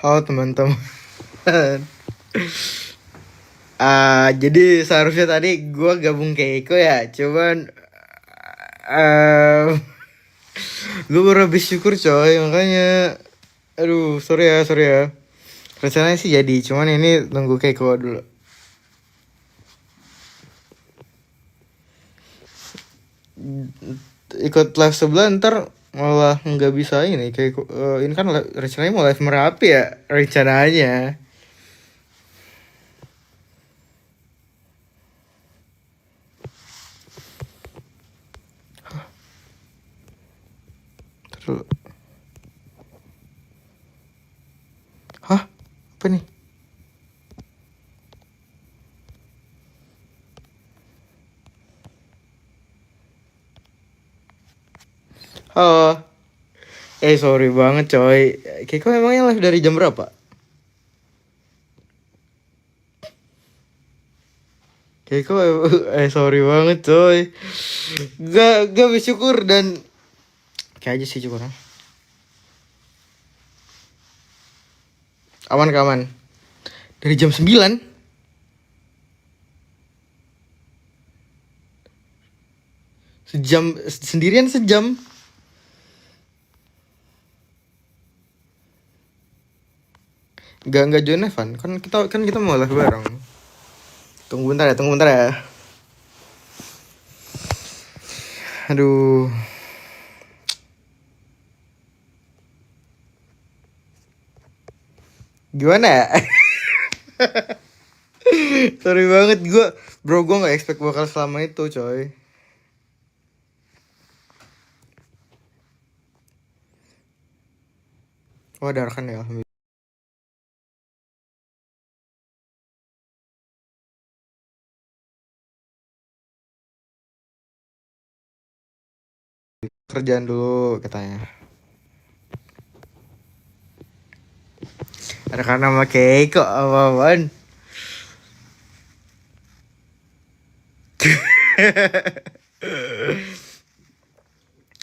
Halo teman-teman. Jadi seharusnya tadi gue gabung ke Eko ya, cuman gue baru habis syukur coy, makanya aduh sorry ya. Rencananya sih jadi, cuman ini tunggu ke Eko dulu. Ikut live sebelah ntar malah nggak bisa ini kayak ini kan rencananya mau live Merapi ya rencananya. Terus, hah apa nih? Oh, sorry banget coy. Keko emangnya live dari jam berapa? Keko sorry banget coy. Gak bersyukur dan kayak aja sih syukurnya. Aman keaman. Dari jam 9. Sejam sendirian sejam. Gak join Evan. Kan kita mau live bareng. Tunggu bentar ya. Aduh. Gimana ya? Sorry banget gue gak expect bakal selama itu coy. Oh ada rekan ya, alhamdulillah. Kerjaan dulu katanya. Ada karena sama Keiko apa-apaan.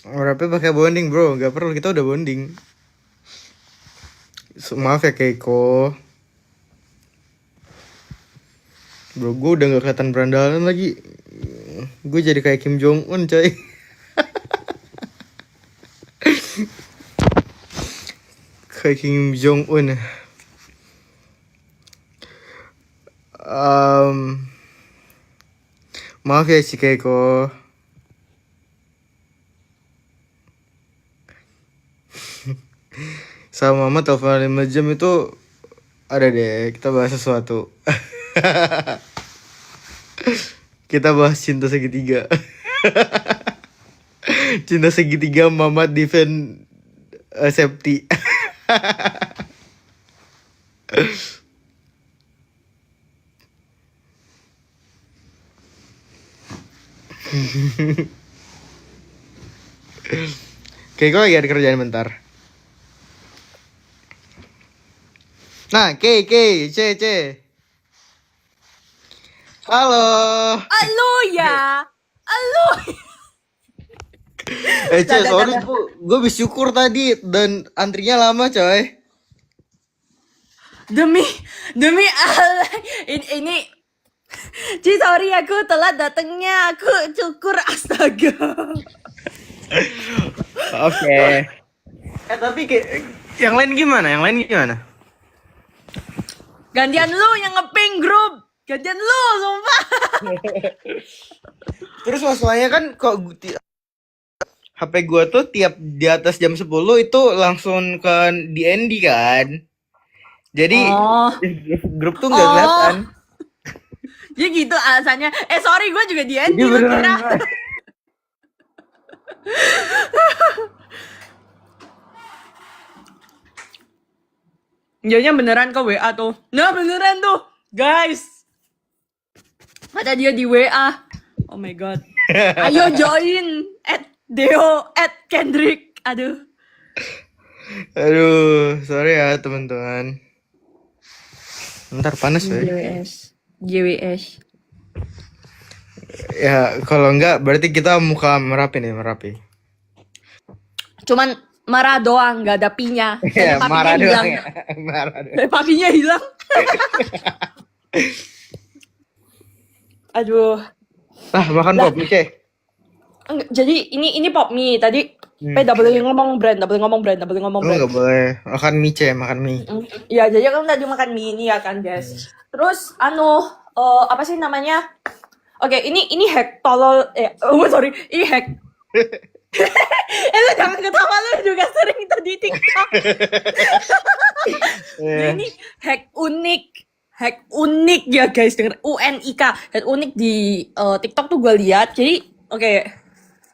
Berapa pakai bonding bro, gak perlu, kita udah bonding. Maaf ya Keiko. Bro gue udah gak kelihatan berandalan lagi. Gue jadi kayak Kim Jong Un coy. Kayak Kim Jong Un. Maaf ya si Keiko. Sama mama telepon 5 jam itu ada deh, kita bahas sesuatu. Kita bahas cinta segitiga. Cinta segitiga mama defend safety. Keiko lagi ada kerjaan bentar. Nah, C. Halo. Halo ya. Halo. Sorry gue bersyukur tadi dan antrinya lama coy. Demi Allah. Ini Ci, sorry aku telat datangnya. Aku cukur, astaga. Oke. Tapi yang lain gimana? Gantian lu yang ngeping grup. Gantian lu, sumpah. Terus masalahnya kan kok HP gua tuh tiap di atas jam 10 itu langsung ke DND kan. Jadi grup tuh nggak kelihatan. Ya gitu alasannya. Sorry, gue juga DND Jadi lu kira. Jadinya beneran ke WA tuh. Nah beneran tuh, guys. Kata dia di WA. Oh my god. Ayo join @Deo @Kendrick. Aduh. Aduh, sorry ya teman-teman. Ntar panas ya. GWS. Ya kalau enggak berarti kita muka Merapi nih, Merapi. Cuman marah doang, nggak ada pinya. Ya, Dan papinya marah hilang. doang ya. Marah doang. Dan papinya hilang. Aduh. Makan Lah. pop mie. Jadi ini pop mie tadi. Nggak boleh ngomong brand, nggak boleh ngomong brand, nggak boleh ngomong brand. Nggak boleh makan mie, makan mie. Ya, jadi kan tadi makan mie ini ya kan, guys. Terus apa sih namanya? Oke, ini hack tolol sorry, ini hack. Lu jangan ketawa, lu juga sering itu di TikTok. Ini hack unik ya guys, denger UNIK, hack unik di TikTok tuh gue lihat. Jadi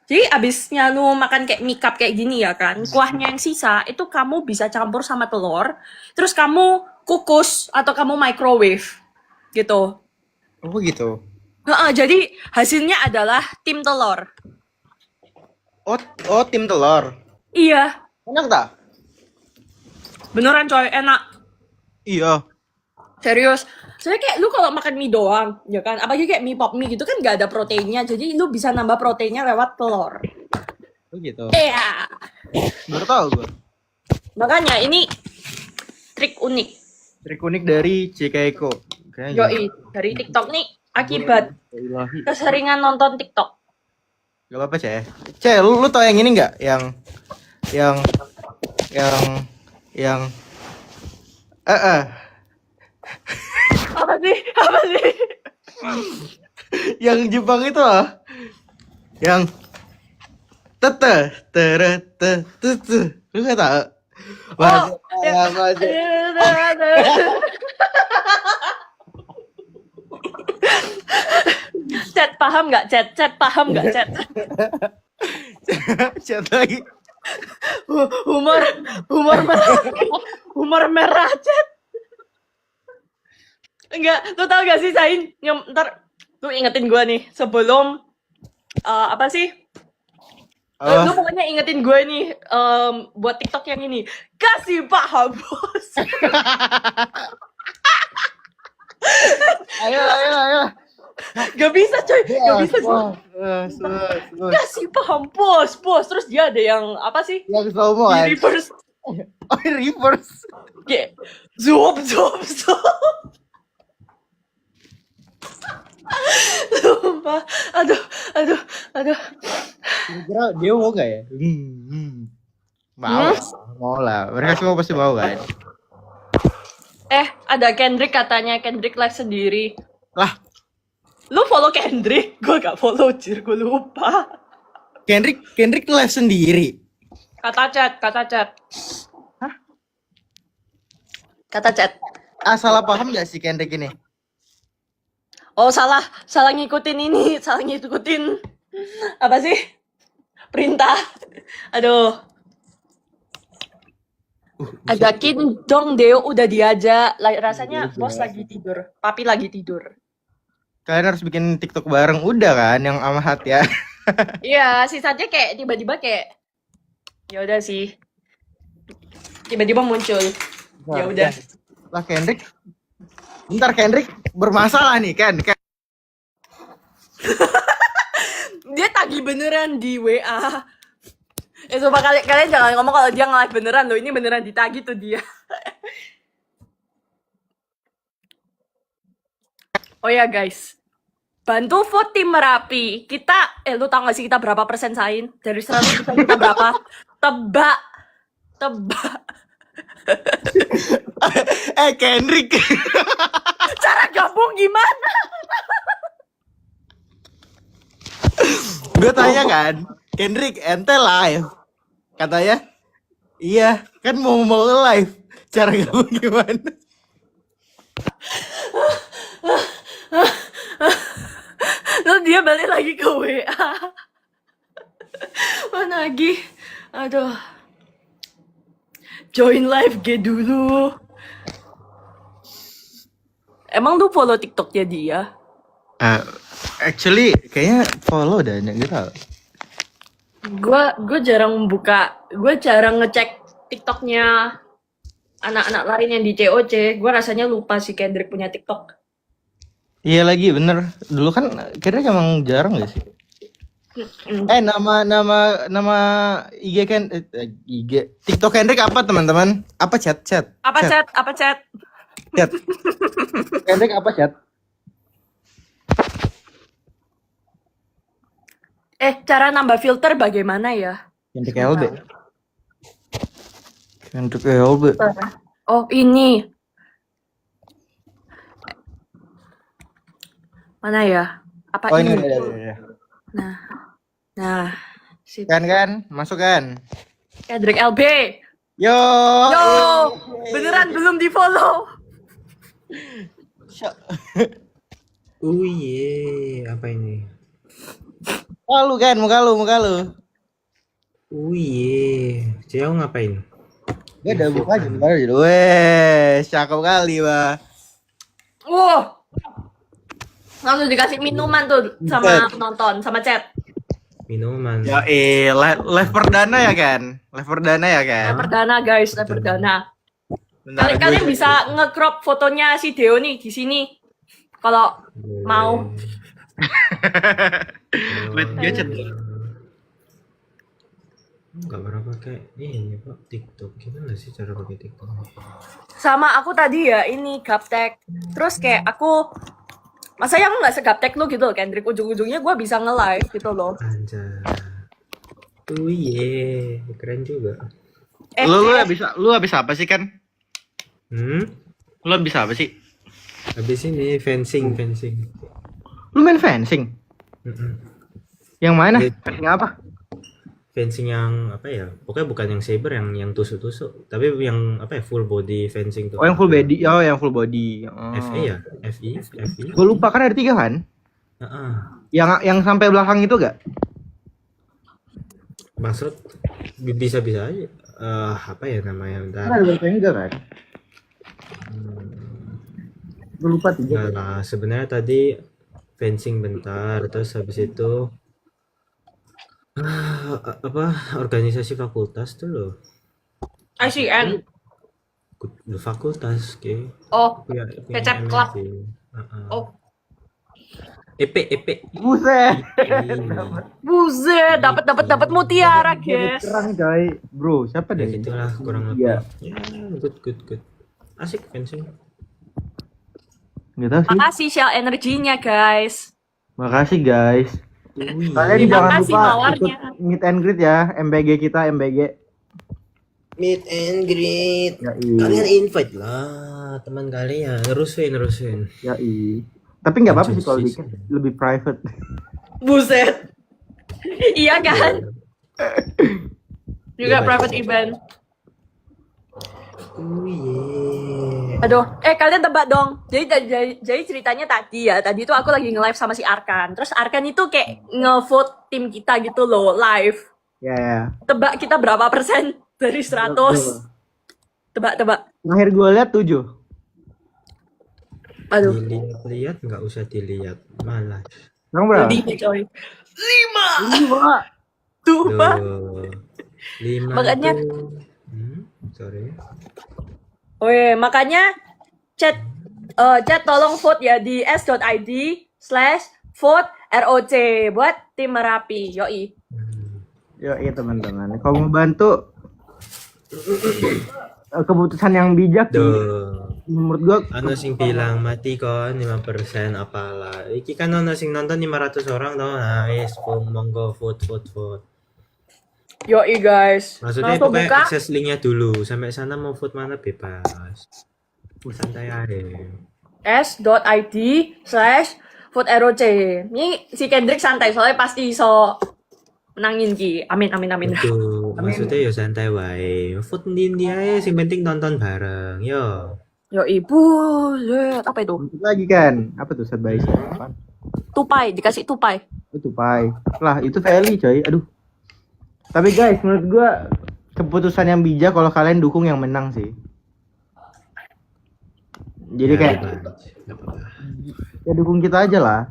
jadi abisnya lu makan kayak mie cup kayak gini ya kan, kuahnya yang sisa itu kamu bisa campur sama telur, terus kamu kukus atau kamu microwave gitu. Oh gitu. Jadi hasilnya adalah tim telur. Oh tim telur. Iya. Enak tak? Beneran coy, enak. Iya. Serius. Soalnya kayak lu kalau makan mie doang, ya kan, apalagi kayak mie pop mie gitu kan gak ada proteinnya, jadi lu bisa nambah proteinnya lewat telur. Oh gitu. Iya. Baru tahu gue. Makanya ini trik unik. Trik unik dari Cikaiko. Yoi, dari TikTok nih akibat keseringan nonton TikTok. Gak apa-apa, lu tau yang ini nggak? Yang Apa sih? yang Jepang itu loh. Yang tere. Lu nggak tahu? Chat paham nggak? Chat paham nggak? Chat. Chat lagi. Humor merah chat. Enggak, lu tau gak sih Sain? Ntar lu ingetin gue nih sebelum apa sih? Lu pokoknya ingetin gue nih buat TikTok yang ini. Kasih paham bos. Ayo. Gak bisa coy, gak bisa coy. Kasih paham bos. Terus dia ada yang apa sih? Yang slow-mo kan? Reverse. Oh, reverse. Kayak zup. Sumpah. Aduh. Kira dia mau gak ya? Mau lah. Mereka semua pasti mau kan? Ada Kendrick katanya. Kendrick live sendiri. Lah, lu follow Kendrick? Gue gak follow, gue lupa. Kendrick live sendiri. Kata chat. Hah? Kata chat. Salah paham gak sih Kendrick ini? Oh, salah ngikutin ini, salah ngikutin apa sih? Perintah. Aduh. Ajakin dong Deo, udah diajak. Rasanya bos lagi tidur, papi lagi tidur. Kalian harus bikin TikTok bareng, udah kan yang amahat ya. Iya, sisanya kayak tiba-tiba kayak ya udah sih. Tiba-tiba muncul. Ya udah. Lah Kendrick. Bentar, Kendrick bermasalah nih kan. Dia tagih beneran di WA. Sumpah kalian jangan ngomong kalau dia nge-live beneran loh. Ini beneran ditagih tuh dia. Oh ya guys, bantu vote tim Merapi. Kita, lu tau gak sih kita berapa persen Sain? Dari 100 kita berapa? Tebak. Kendrick. Cara gabung gimana? Gue tanya kan, Kendrick ente live. Katanya, iya, kan mau live. Cara gabung gimana? Terus dia balik lagi ke WA. Mana lagi? Aduh. Join live G dulu. Emang lu follow TikToknya dia? Actually, kayaknya follow dah, nggak tahu. Gue jarang ngecek TikToknya anak-anak lain yang di COC. Gue rasanya lupa si Kendrick punya TikTok. Iya lagi, bener. Dulu kan Kendrick emang jarang gak sih? Nama IG kan IG TikTok Kendrick apa teman-teman? Apa chat? Apa chat? Apa chat? Chat. Kendrick apa chat? Cara nambah filter bagaimana ya? Kendrick LB. Kendrick LB. Oh, ini. Mana ya? Apa Oh ini? ini ada. Nah. Sip. Kan, masuk kan? Kendrick LB. Yo. Beneran belum di-follow. Apa ini? Muka lu. Ciao ngapain? Gak ada buka aja. Weh, cakep kali, Bah. Langsung dikasih minuman tuh sama penonton, sama chat. Minuman. Ya live perdana ya kan? Live Perdana guys, perdana. Kalian bisa nge-crop fotonya si Deo nih di sini. Kalau mau. Lihat gadget. Gak pernah pakai ini Pak, TikTok. Gimana sih cara pakai TikTok? Sama aku tadi ya ini gaptek. Terus kayak aku masa yang nggak segaptek lu gitu loh, Kendrick. Ujung-ujungnya gue bisa nge-live gitu loh. Anjay. Keren juga. Lu habis apa sih kan? Lu habis apa sih? Habis ini fencing. Lu main fencing? Yang mana? Fencing apa? Fencing yang apa ya? Pokoknya bukan yang saber, yang tusuk-tusuk, tapi yang apa ya, full body fencing tuh. Oh yang full body. Yang full body. FE ya? FI? Gue lupa kan ada 3 kan? Yang sampai belakang itu gak? Maksud bisa aja. Apa ya namanya? Bentar. Ada belakang enggak kan? Gue lupa 3. Enggak lah, sebenarnya tadi fencing bentar, terus habis itu organisasi fakultas tuh loh. ICN. Fakultas ke. Oh, kecap club. Oh. EP. Buset, dapat mutiara, guys. Terang coy. Bro, siapa deh? Itulah kurang lebih. Ya, good. Asik fencing. Nggak tahu sih. Makasih Shell energinya, guys. Makasih guys. Kalian Terima jangan kasih lupa mawarnya. ikut meet and greet ya, MBG kita, MBG. Meet and greet. Kalian invite lah teman kalian, nerusin. Ya tapi nggak apa-apa sih kalau bikin lebih private. Buset. Iya kan? Juga private event. Aduh, kalian tebak dong. Jadi ceritanya tadi tuh aku lagi nge-live sama si Arkan. Terus Arkan itu kayak nge-vote tim kita gitu loh, live. Ya. Tebak kita berapa persen dari 100? Tebak. Terakhir gue lihat 7. Aduh. Dilihat nggak usah dilihat, malas. Sekarang berapa? 5. Tuh, Duh, Pak. 5 Makanya tuh. Sorry. Makanya chat tolong vote ya di s.id/vote ROC buat tim Merapi. Yoi teman-teman. Kalau mau bantu keputusan yang bijak menurut gua sing bilang mati kon 5% apalah. Iki kan sing nonton 500 orang tau. Nah, monggo vote. Yoi guys. Maksudnya itu kayak akses linknya dulu. Sampai sana mau vote mana bebas. Santai aja. s.id/vote ROC. Ini si Kendrick santai soalnya pasti iso menangin ki. Amin. Itu maksudnya ya santai wae. Vote ndi ae, sing penting nonton bareng. Yo. Ibu, apa itu? Lagi kan? Apa tuh set by set? Tupai, dikasih tupai. Tupai. Lah, itu Feli coy. Aduh. Tapi guys, menurut gua keputusan yang bijak kalau kalian dukung yang menang sih. Jadi Ya, kayak ya dukung kita aja lah.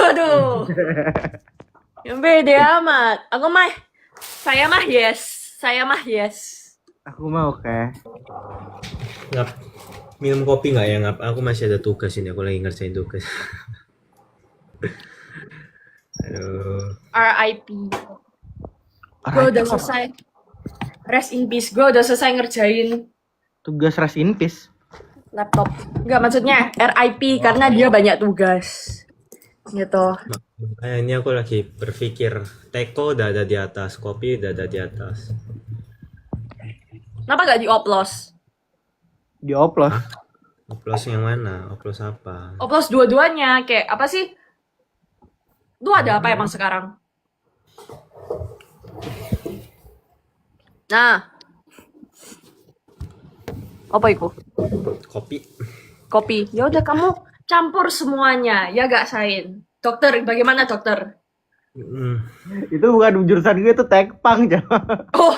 Aduh. Yang beda amat. Saya mah yes. Aku mau oke. Ngap, minum kopi nggak ya Ngap? Aku masih ada tugas ini. Aku lagi ngerjain tugas. Aduh. RIP. Gue udah selesai. Rest in peace. Gue udah selesai ngerjain Tugas rest in peace. laptop. Enggak, maksudnya RIP karena dia banyak tugas. Gitu. Ini aku lagi berpikir, teko udah ada di atas, kopi udah ada di atas. Kenapa gak dioplos? Dioplos. Oplos yang mana? Oplos apa? Oplos dua-duanya. Kayak apa sih? Lu ada apa emang sekarang? Nah. Apa itu? Kopi. Kopi. Ya udah kamu campur semuanya, ya gak Sain? Dokter, bagaimana dokter? Hmm, Itu bukan jurusan gue, itu tekpang, Jawa. Oh,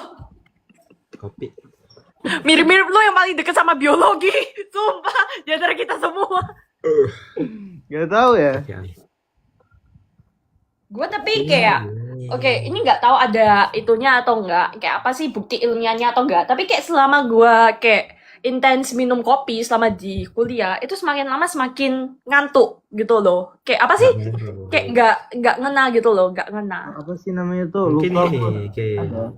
kopi. mirip-mirip lu yang paling deket sama biologi. Sumpah, di antara kita semua. Gak tahu ya. Ya. Gue tapi kayak, oke, ini nggak tahu ada itunya atau enggak. Kayak apa sih bukti ilmiahnya atau enggak. Tapi kayak selama gue kayak intens minum kopi selama di kuliah, itu semakin lama semakin ngantuk gitu loh. Kayak apa sih? Kayak nggak ngena gitu loh, nggak ngena. Apa sih namanya tuh? Mungkin Lupa. ini kayak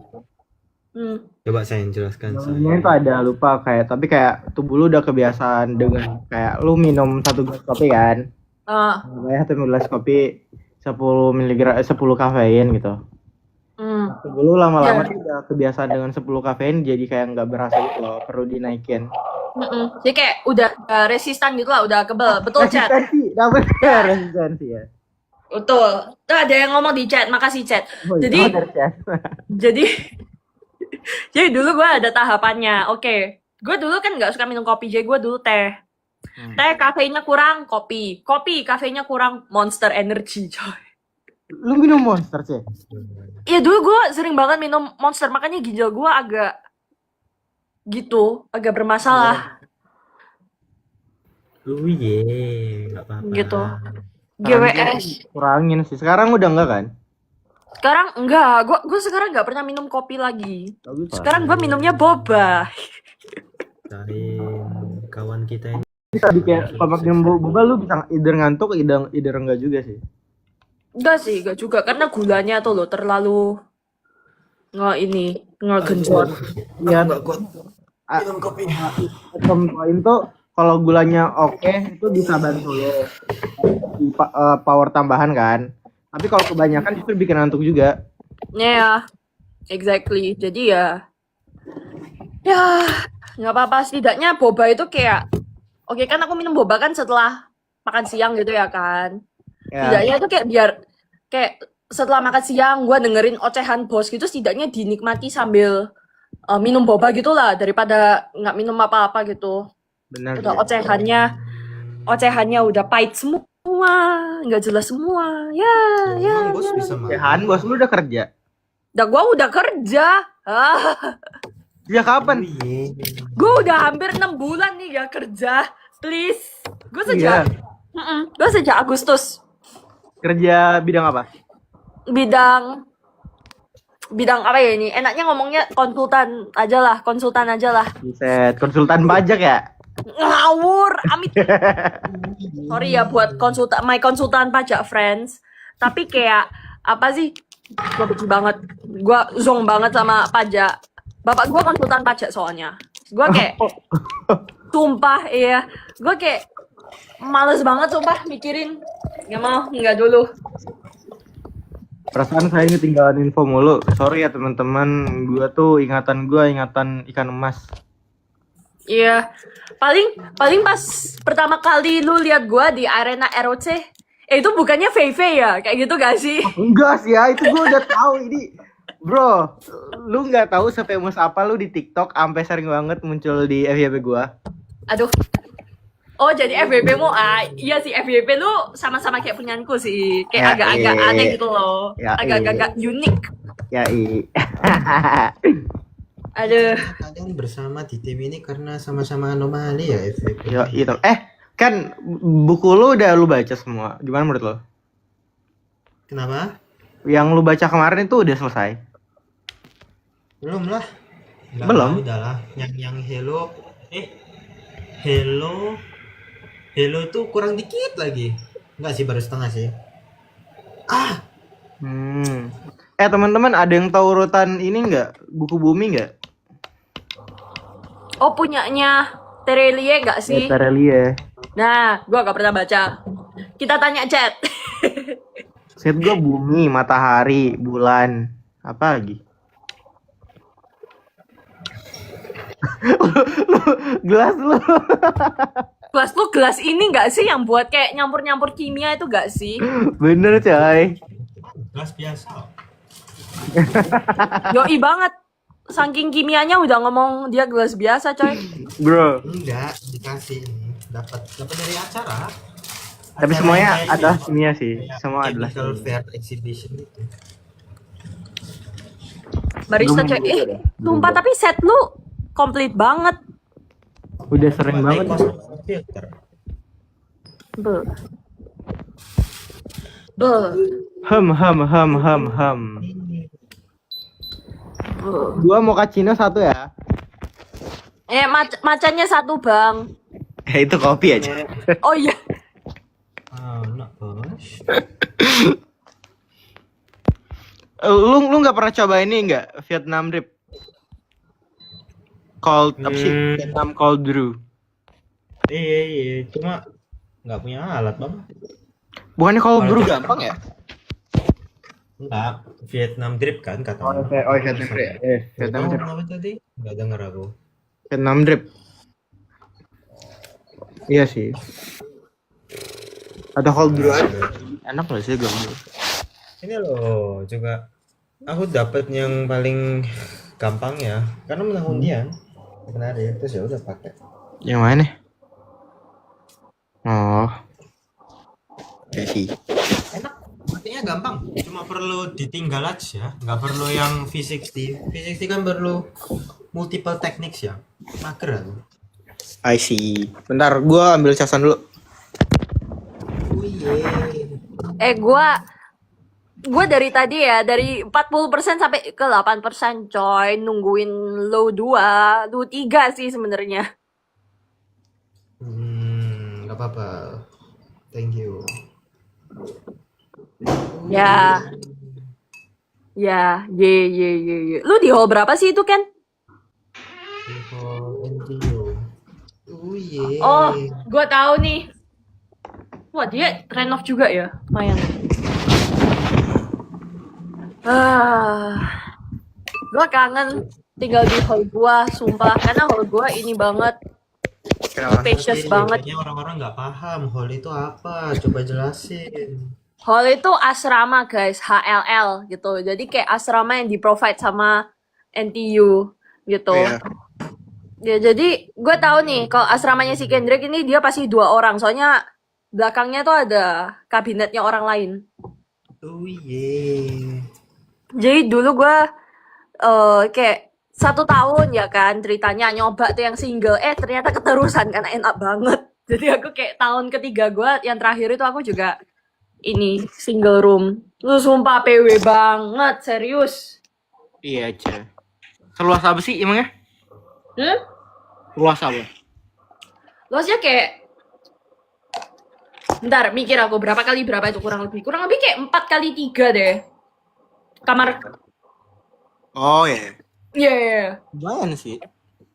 coba saya jelaskan. Namanya itu ada, lupa kayak, tapi kayak tubuh lu udah kebiasaan dengan kayak lu minum 1 gelas kopi kan. Kayak 1 gelas kopi 10 miligram 10 kafein gitu. Tubuh lu lama-lama tuh udah kebiasaan dengan 10 kafein, jadi kayak nggak berasa gitu loh, perlu dinaikin. Jadi kayak udah resistan gitu lah, udah kebel. Betul, chat. Resistensi, dapet ya resistensi ya. Betul. Tuh ada yang ngomong di chat, makasih chat. Oh, Jadi iya, chat. jadi dulu gue ada tahapannya. Oke. Gue dulu kan nggak suka minum kopi, jadi gue dulu teh. Teh kafeinnya kurang, kopi. Kopi kafeinnya kurang, Monster Energy, coy. Lu minum Monster, sih? Iya dulu gue sering banget minum Monster, makanya ginjal gue agak gitu, agak bermasalah. Nggak apa-apa. Gitu. GWS. Kurangin sih. Sekarang udah enggak kan? Sekarang enggak, gue sekarang nggak pernah minum kopi lagi. Bagus, Pak. Sekarang gue minumnya boba. Kawan kita ini. Tadi kayak kalau pakai boba lu bisa either ngantuk, either enggak juga sih. Enggak juga karena gulanya tuh loh terlalu ngegenjot. Iya. Nggak kuat. Minum kopi. Poin tuh kalau gulanya oke, itu bisa bantu lo di power tambahan kan. Tapi kalau kebanyakan itu bikin ngantuk juga. Ya, exactly. Jadi ya nggak apa-apa. Setidaknya boba itu kayak, oke kan aku minum boba kan setelah makan siang gitu ya kan. Ya. Setidaknya itu kayak biar kayak setelah makan siang gue dengerin ocehan bos gitu, setidaknya dinikmati sambil minum boba gitu lah daripada nggak minum apa-apa gitu. Benar. Udah ocehannya udah pahit semua, nggak jelas semua. Emang bos bisa Ya Han, bos lu udah kerja. Gue udah kerja. Ya kapan? Gue udah hampir 6 bulan nih gak kerja. Please. Gue sejak Agustus. Kerja bidang apa? Bidang apa ya ini? Enaknya ngomongnya konsultan aja lah. Buset, konsultan pajak ya? Ngawur, amit. Sorry ya buat my konsultan pajak friends. Tapi kayak apa sih? Gue benci banget. Gue zong banget sama pajak. Bapak gue konsultan pajak soalnya. Gue kayak sumpah iya. Gue kayak males banget sumpah mikirin. Nggak dulu. Perasaan saya ini tinggalan info mulu. Sorry ya teman-teman, ingatan ikan emas. Iya. Paling pas pertama kali lu lihat gua di arena ROC, itu bukannya Fei ya? Kayak gitu gak sih? Enggak sih ya, itu gua udah tahu ini. Bro, lu nggak tahu se-famous apa lu di TikTok sampai sering banget muncul di FYP gua. Aduh. Oh, jadi FYP-mu iya sih FYP lu sama-sama kayak punyanku sih. Kayak agak-agak aneh gitu loh. Agak-agak unik. Ya, Aduh. Kalian bersama di tim ini karena sama-sama anomali ya FVP. Yo, itu. Kan buku lu udah lu baca semua. Gimana menurut lo? Kenapa? Yang lu baca kemarin itu udah selesai? Belum lah. Belum? Udah lah. Yang Hello tuh kurang dikit lagi. Enggak sih, baru setengah sih. Teman-teman ada yang tahu urutan ini nggak? Buku Bumi nggak? Oh, punyanya Terelie nggak sih? Terelie. Nah, gua gak pernah baca. Kita tanya chat. Set gue bumi, matahari, bulan, apa lagi? Gelas lu. Kelas lu gelas ini nggak sih yang buat kayak nyampur-nyampur kimia itu nggak sih? Bener coy. Gelas biasa. Yoi banget. Saking kimianya udah ngomong dia gelas biasa, coy. Bro. Enggak, dikasih ini. Dapat dari acara. Tapi Acara semuanya yang kayak adalah ini, kimia sih. kayak Semua adalah chemical kimia. fair exhibition itu. Barista, Belum coy. juga deh. Sumpah tapi set lu komplit banget. Udah sering banget. Filter. Be. Be. Hem. Gua mau cappuccino 1 ya. Macannya 1, Bang. Itu kopi aja. Oh iya. Enak bos. Lu nggak pernah coba ini nggak? Vietnam drip. Cold apa sih? Vietnam cold brew. Iya, cuma nggak punya alat bang. Bukannya cold brew Kalau- gampang ya? Enggak, Vietnam drip kan katanya. Vietnam drip. Vietnam Tahu drip. kenapa tadi? Nggak dengar aku. Vietnam drip. Iya sih. Ada cold brew aja. Enak nggak sih gampang? Ini loh juga aku dapat yang paling gampang ya, karena menang undian. Kemarin terus ya udah pakai. Yang mana? Oh. Ya sih. Enak, artinya gampang. Cuma perlu ditinggal aja, nggak perlu yang V60. V60 kan perlu multiple techniques ya. Mager aku. I see. Bentar, gua ambil casan dulu. Oh iya. Gue dari tadi ya, dari 40% sampai ke 8% coy, nungguin low 2, low 3 sih sebenarnya. Nggak apa-apa. Thank you. Ya. Ya, ye. Lu di hall berapa sih itu, Ken? NTU. Oh iya. Oh, gue tahu nih. Wah, dia renov juga ya, lumayan. Gue kangen tinggal di hall gue, sumpah. Karena hall gue ini banget, spacious Tapi banget. kayaknya orang-orang nggak paham hall itu apa. Coba jelasin. Hall itu asrama guys, HLL gitu. Jadi kayak asrama yang di-provide sama NTU gitu. Iya. Ya jadi gue tahu nih kalau asramanya si Kendrick ini dia pasti 2 orang. Soalnya belakangnya tuh ada kabinetnya orang lain. Oh iya. Jadi dulu gue kayak 1 tahun ya kan ceritanya nyoba tuh yang single. Ternyata keterusan karena enak banget. Jadi aku kayak tahun ketiga gue yang terakhir itu aku juga ini single room. Lu sumpah PW banget, serius. Iya aja. Seluas apa sih emangnya? Luas apa? Luasnya kayak bentar, mikir aku berapa kali berapa itu kurang lebih. Kurang lebih kayak 4 kali 3 deh. Kamar. Oh ya. Iya. Lumayan sih.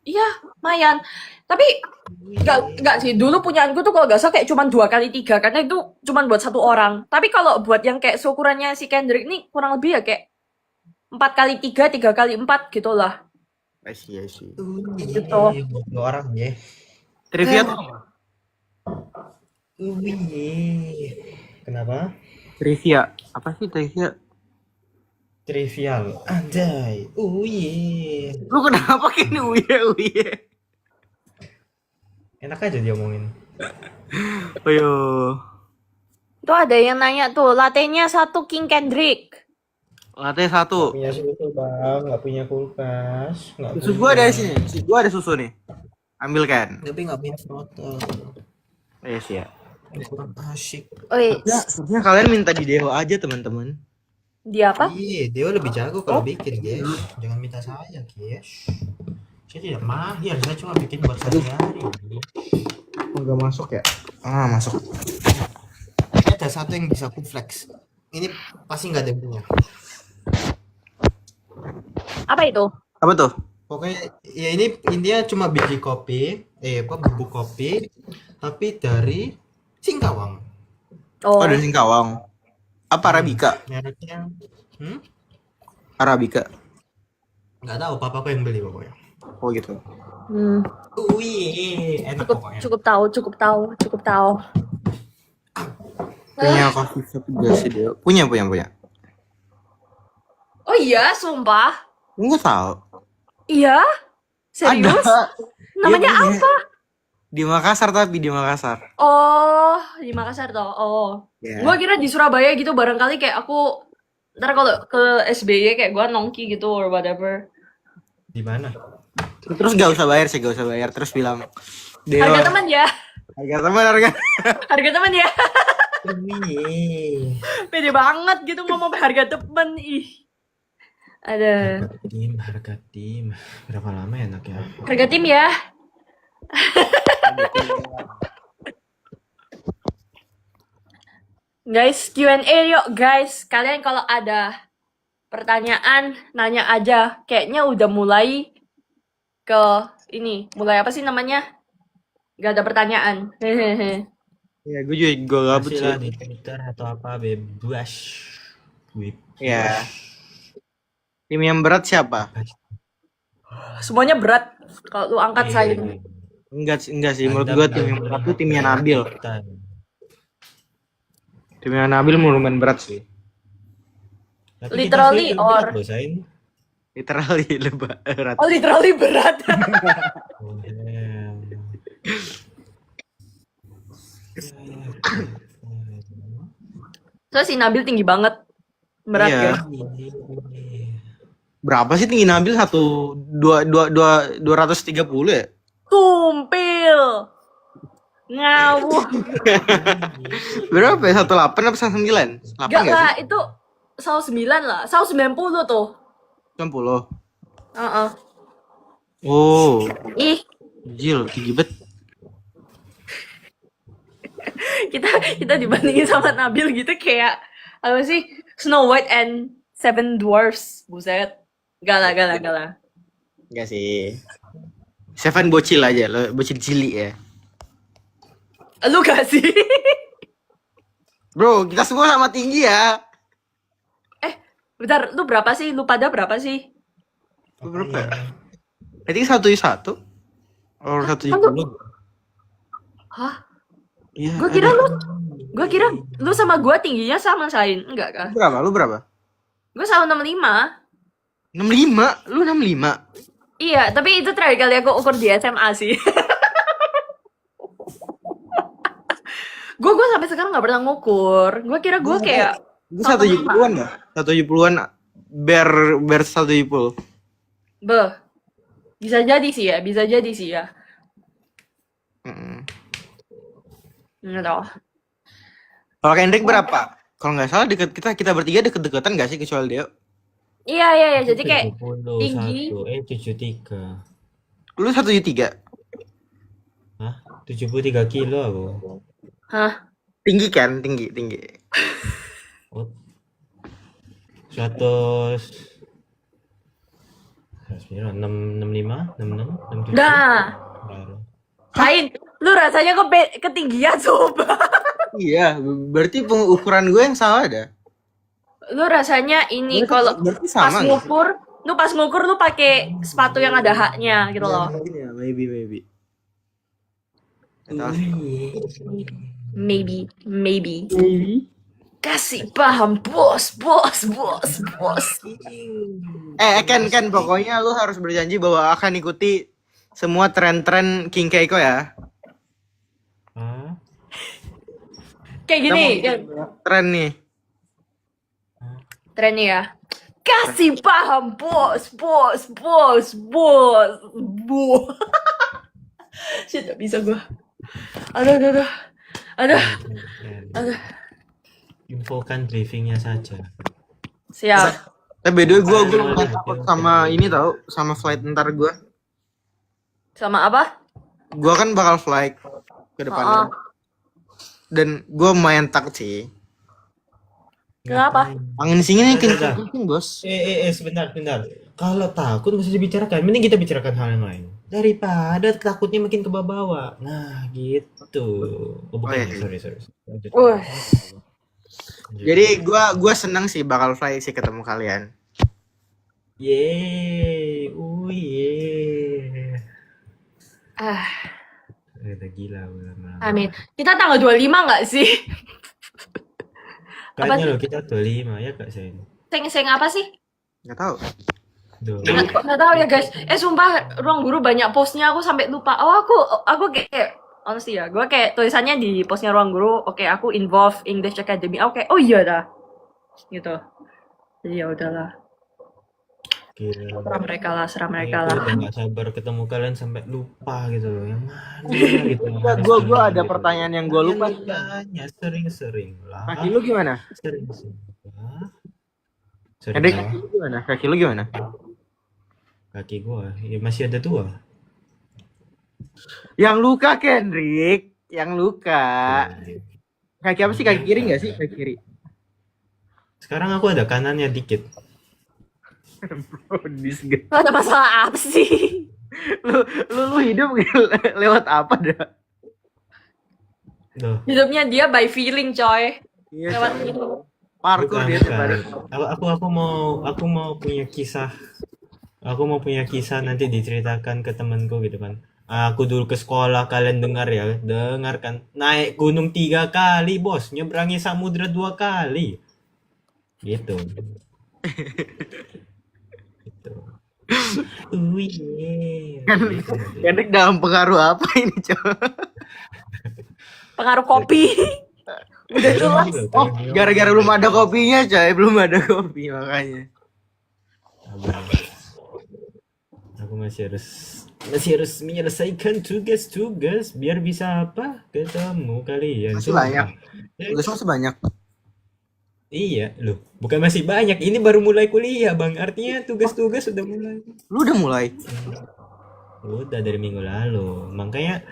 Iya, lumayan. Tapi enggak sih. Dulu punyaanku tuh kalau nggak salah kayak cuma 2 kali 3 karena itu cuma buat 1 orang. Tapi kalau buat yang kayak seukurannya si Kendrick nih kurang lebih ya kayak 4 kali 3, 3 kali 4 gitu lah. I see. Gitu. Buat 2 orang ya. Trivia tuh apa? Iya. Kenapa? Trivia. Apa sih trivia? Trivial. Anjay. Iya. Lu kenapa kini uye? Enak aja diomongin. Ayo. Itu ada yang nanya tuh, latenya 1 King Kendrick. Latte 1. Punya susu bang, nggak punya kulkas. Nggak Susu punya. gua ada di sini. Gua ada susu nih. Ambil kan? Tapi nggak punya throttle. Iya sih ya. Kurang asyik. Oi, Sebenarnya kalian minta di Dewa aja teman-teman. dia apa? Iya, dia lebih jago kalau bikin, guys. Jangan minta saya, guys. Saya tidak mahir, saya cuma bikin buat sehari-hari. Enggak masuk ya? Ah, masuk. Ada satu yang bisa aku flex. ini pasti nggak ada yang punya. Apa itu? Apa tuh? Pokoknya ya ini intinya cuma biji kopi, bubuk kopi, tapi dari Singkawang. Oh, dari Singkawang. Apa Arabica? Mereknya, Arabica. nggak tahu, papaku yang beli pokoknya. Oh gitu. hmm, Wih, enak cukup pokoknya. cukup tahu. Punya coffee shop juga sih dia. Punya. Oh iya, sumpah. Enggak tahu. Iya? Serius? Ada. Namanya Iya, punya. apa? Di Makassar tapi di Makassar. Oh, di Makassar toh. Oh. Ya. Gua kira di Surabaya gitu, barangkali kayak aku ntar kalau ke SBY kayak gua nongki gitu or whatever. Di mana? Terus gak usah bayar. Terus bilang Deo, Harga teman ya. harga. Harga teman ya. Wih. Pede banget gitu ngomong harga teman. Ih. Ada Harga tim. Berapa lama ya anak ya? harga tim ya. Guys, Q&A yuk guys. Kalian kalau ada pertanyaan, nanya aja. Kayaknya udah mulai ke ini. Mulai apa sih namanya? Gak ada pertanyaan. Hehehe. Ya, gue juga gabut Masih lah sih. di Twitter atau apa bebas. Ya. Tim yang berat siapa? Semuanya berat. Kalau lu angkat saya. Enggak sih. Menurut gue tim yang berat tuh timnya Nabil. Timnya Nabil lumayan berat sih. Literally or Literally berat. oh literally berat. So si Nabil tinggi banget. Berat Iya. ya. Berapa sih tinggi Nabil? 230 ya? Tumpil. Ngawur. Berapa ya? 18 apa 19? 8 Gak nggak lah, sih? itu 109 lah. 190 tuh. 90. Heeh. Oh, Ih, Jil, tinggi bet. kita dibandingin sama Nabil gitu kayak apa sih? Snow White and Seven Dwarfs. Buset. Gak lah. Enggak sih. Seven bocil aja, lo bocil cilik ya. Lu gak sih? Bro, kita semua sama tinggi ya. Bentar, lu berapa sih? Lu pada berapa sih? Lu berapa ya? I think 1:1. Or 1:70. Hah? Iya. Gua kira lu sama gua tingginya sama Sain. Enggak kah? Lu berapa? Gua 165. 65? Lu 65? Iya, tapi itu terakhir kali aku ukur di SMA sih. Gue sampai sekarang nggak pernah ngukur. Gue kira gue kayak Gue 170-an dah. 170-an bear 170. beh. Bisa jadi sih ya. Mm. Nggak tahu. Kalau Kendrick berapa? Kalau nggak salah kita bertiga deket-deketan nggak sih kecuali dia? Iya. Jadi kayak tinggi. 73. Lu 173? Hah? 73 kilo aku. Hah? Tinggi kan? Tinggi. Oh. 100 65, 66, 67. Nah, Sain, lu rasanya ketinggian coba. Iya, berarti pengukuran gue yang salah dah. Lu rasanya ini kalau berarti pas sama ngukur lu pakai sepatu yang ada haknya gitu loh. Ya, maybe. Maybe. Kasih paham, bos. Ken, pokoknya lu harus berjanji bahwa akan ikuti semua tren-tren King Keiko ya. Kayak gini, Tren nih. Trennya ya. Kasih paham, bos. Shit, gak bisa gue. Aduh. Infokan briefingnya saja. Siap. By the way, gue takut sama ini tau, sama flight ntar gue. Sama apa? Gue kan bakal flight ke depannya. Dan gue lumayan takut sih. Kenapa? Angin sini Udah, udah. kenceng, Bos. Sebentar, sebentar. Kalau takut mesti dibicarakan. Mending kita bicarakan hal yang lain. Daripada takutnya makin ke bawah. Nah, gitu. Oh, bukan. Oh, iya. Sorry. Lanjut. Wah. Lanjut. Jadi gua senang sih bakal fly sih ketemu kalian. Yeay. Yeay. Ah, Udah gila lama-lama. amin. Kita tanggal 25 nggak sih? Apa Kayaknya sih? loh kita 25 ya Kak Sen. Seng apa sih? Nggak tahu. Duh. Nggak tahu ya guys. Sumpah ruang guru banyak postnya aku sampai lupa. Oh aku kayak honestly ya, gue kayak tulisannya di postnya ruang guru. Oke, aku involve English Academy. Oke, oh iya dah, gitu. Jadi ya udahlah. Gila. Serah mereka Aku lah. udah gak sabar ketemu kalian sampai lupa gitu loh. Yang mana gitu. Enggak, gua ada pertanyaan yang gua lupa. Tanya sering-sering lah. Kaki lu gimana? Sering-sering lah. Sering Hendrik, lah. kaki lu gimana? Kaki lu gimana? Kaki gua ya masih ada 2. Yang luka, Kendrick. Yang luka. Kaki apa sih? Kaki kiri nggak sih? Kaki kiri. Sekarang aku ada kanannya dikit. Bro, disgust. Lo ada masalah apa sih? Lu hidup lewat apa dah? Duh. Hidupnya dia by feeling coy. Iya, Lewat itu. parkour dia tiap hari. Aku mau punya kisah. Aku mau punya kisah nanti diceritakan ke temanku gitu kan. Aku dulu ke sekolah, kalian dengar ya, dengarkan. Naik gunung 3 kali, bos. Nyebrangi samudra 2 kali. Gitu. Gitu. Wih. Gitu. Kendrick dalam pengaruh apa ini, coba? Pengaruh kopi. Udah jelas. Oh, gara-gara belum ada kopinya, coy. Belum ada kopi makanya. Sabar. Aku masih harus menyelesaikan tugas biar bisa apa? Ketemu kalian. Masih banyak. Sumpah. Tugas masih banyak. Iya, loh. Bukan masih banyak. Ini baru mulai kuliah, Bang. Artinya tugas-tugas sudah mulai. Lu udah mulai? Udah dari minggu lalu. Makanya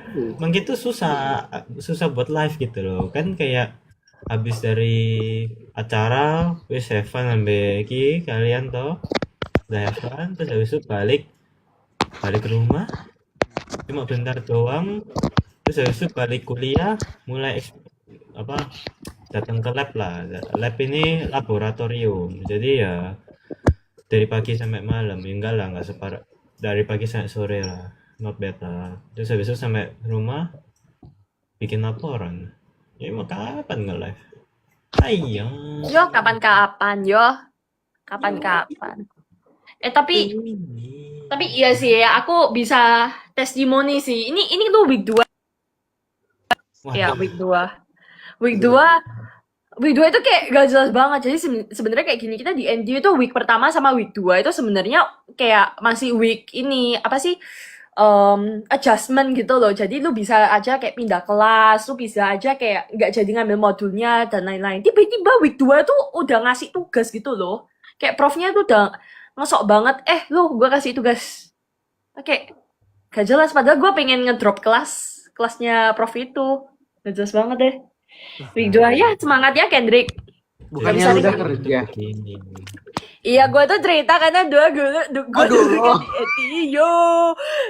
itu susah buat live gitu loh. Kan kayak habis dari acara wis have fun sampai iki kalian toh. Udah have fun terus habis itu balik ke rumah. Cuma bentar doang. Terus habis itu balik kuliah, mulai datang ke lab lah. Lab ini laboratorium. Jadi ya dari pagi sampai malam. Ya enggak lah, enggak separah dari pagi sampai sore lah. Not bad lah. Terus habis itu sampai rumah bikin laporan. Ya mau kapan nge-live? Ayo. Yo, kapan-kapan, yo. Kapan-kapan. Tapi iya sih ya, aku bisa testimoni sih. Ini tuh week 2. Ya, week 2. Week 2 itu kayak gak jelas banget. Jadi sebenarnya kayak gini, kita di ND itu week pertama sama week 2 itu sebenarnya kayak masih week ini apa sih? Adjustment gitu loh. Jadi lu bisa aja kayak pindah kelas, lu bisa aja kayak nggak jadi ngambil modulnya dan lain-lain. Tiba-tiba week 2 tuh udah ngasih tugas gitu loh. Kayak profnya tuh udah ngesok banget, lu gue kasih tugas. Oke, gak jelas. Padahal gue pengen ngedrop kelasnya prof itu. Gak jelas banget deh. Week 2 ya, semangat ya Kendrick. Bukannya Bisa lu udah nih. kerja. Iya, gue tuh cerita karena gue dulu kan di Etio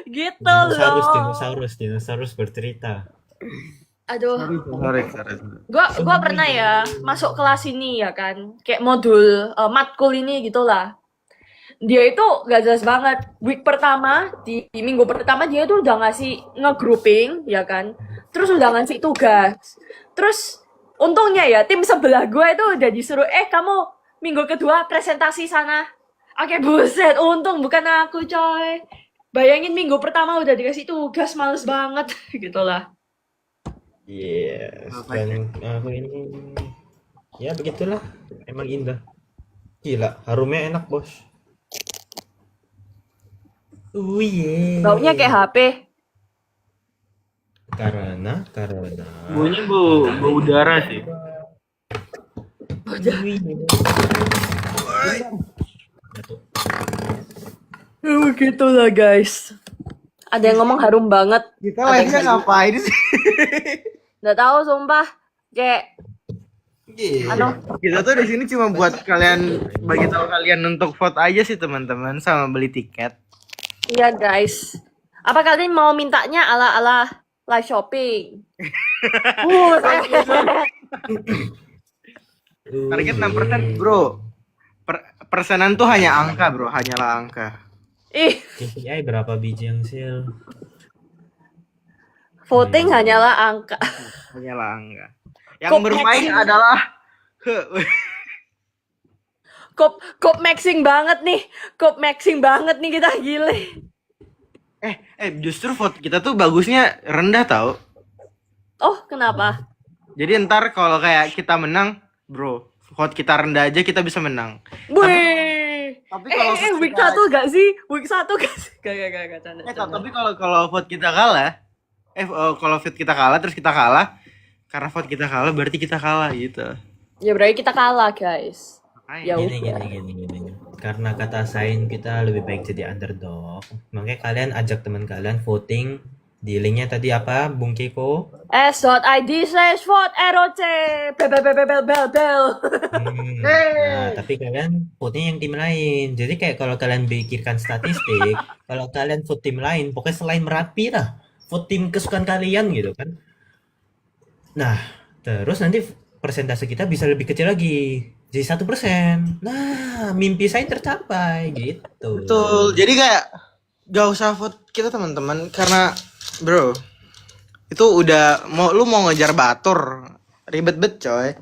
gitu loh. Dinosaurus bercerita. Aduh, Sorry. gue pernah ya masuk kelas ini ya kan, kayak modul matkul ini gitulah. Dia itu gak jelas banget. Week pertama di minggu pertama dia tuh udah ngasih nge-grouping ya kan, terus udah ngasih tugas. Terus untungnya ya tim sebelah gue itu udah disuruh kamu minggu kedua presentasi sana. Oke, buset, untung bukan aku coy. Bayangin minggu pertama udah dikasih tugas, males banget gitulah. Yes, dan aku ini ya begitulah, emang indah. Gila, harumnya enak bos. Baunya kayak HP. Karena Baunya bau udara sih. Begitulah guys. Ada yang ngomong harum banget. Kita live-nya ngapain sih? Nggak tahu sumpah. Kayak Ano? Kita tuh di sini cuma buat kalian, bagi tahu kalian untuk vote aja sih teman-teman, sama beli tiket. Iya guys. Apa kalian mau mintanya ala-ala live shopping? Target 6% bro. Persenan tuh hanya angka bro, hanyalah angka. Ih, KPI berapa biji yang sale? voting hanyalah angka. Hanyalah angka. Yang Kok bermain maxing? adalah Kop maxing banget nih. Kop maxing banget nih kita gile. justru vote kita tuh bagusnya rendah tau. Oh, kenapa? Jadi ntar kalau kayak kita menang, bro, vote kita rendah aja kita bisa menang. Wih. Tapi kalau Week 1 gak sih? Week 1 gak sih? Gak, canda. tapi kalau vote kita kalah, kalau vote kita kalah terus kita kalah, karena vote kita kalah berarti kita kalah gitu. Ya berarti kita kalah, guys. Ya Gini, udah. gini. Karena kata Sain kita lebih baik jadi underdog. Makanya kalian ajak teman kalian voting di linknya tadi apa, Bung Kiko? s.id/vote ROC. Bel. Nah, tapi kalian voting yang tim lain. Jadi kayak kalau kalian pikirkan statistik, kalau kalian vote tim lain, pokoknya selain Merapi lah, vote tim kesukaan kalian gitu kan. Nah, terus nanti persentase kita bisa lebih kecil lagi. Jadi 1%. Nah, mimpi saya tercapai gitu. Betul. Jadi kayak gak usah vote kita teman-teman, karena bro itu udah lu mau ngejar batur ribet bet coy.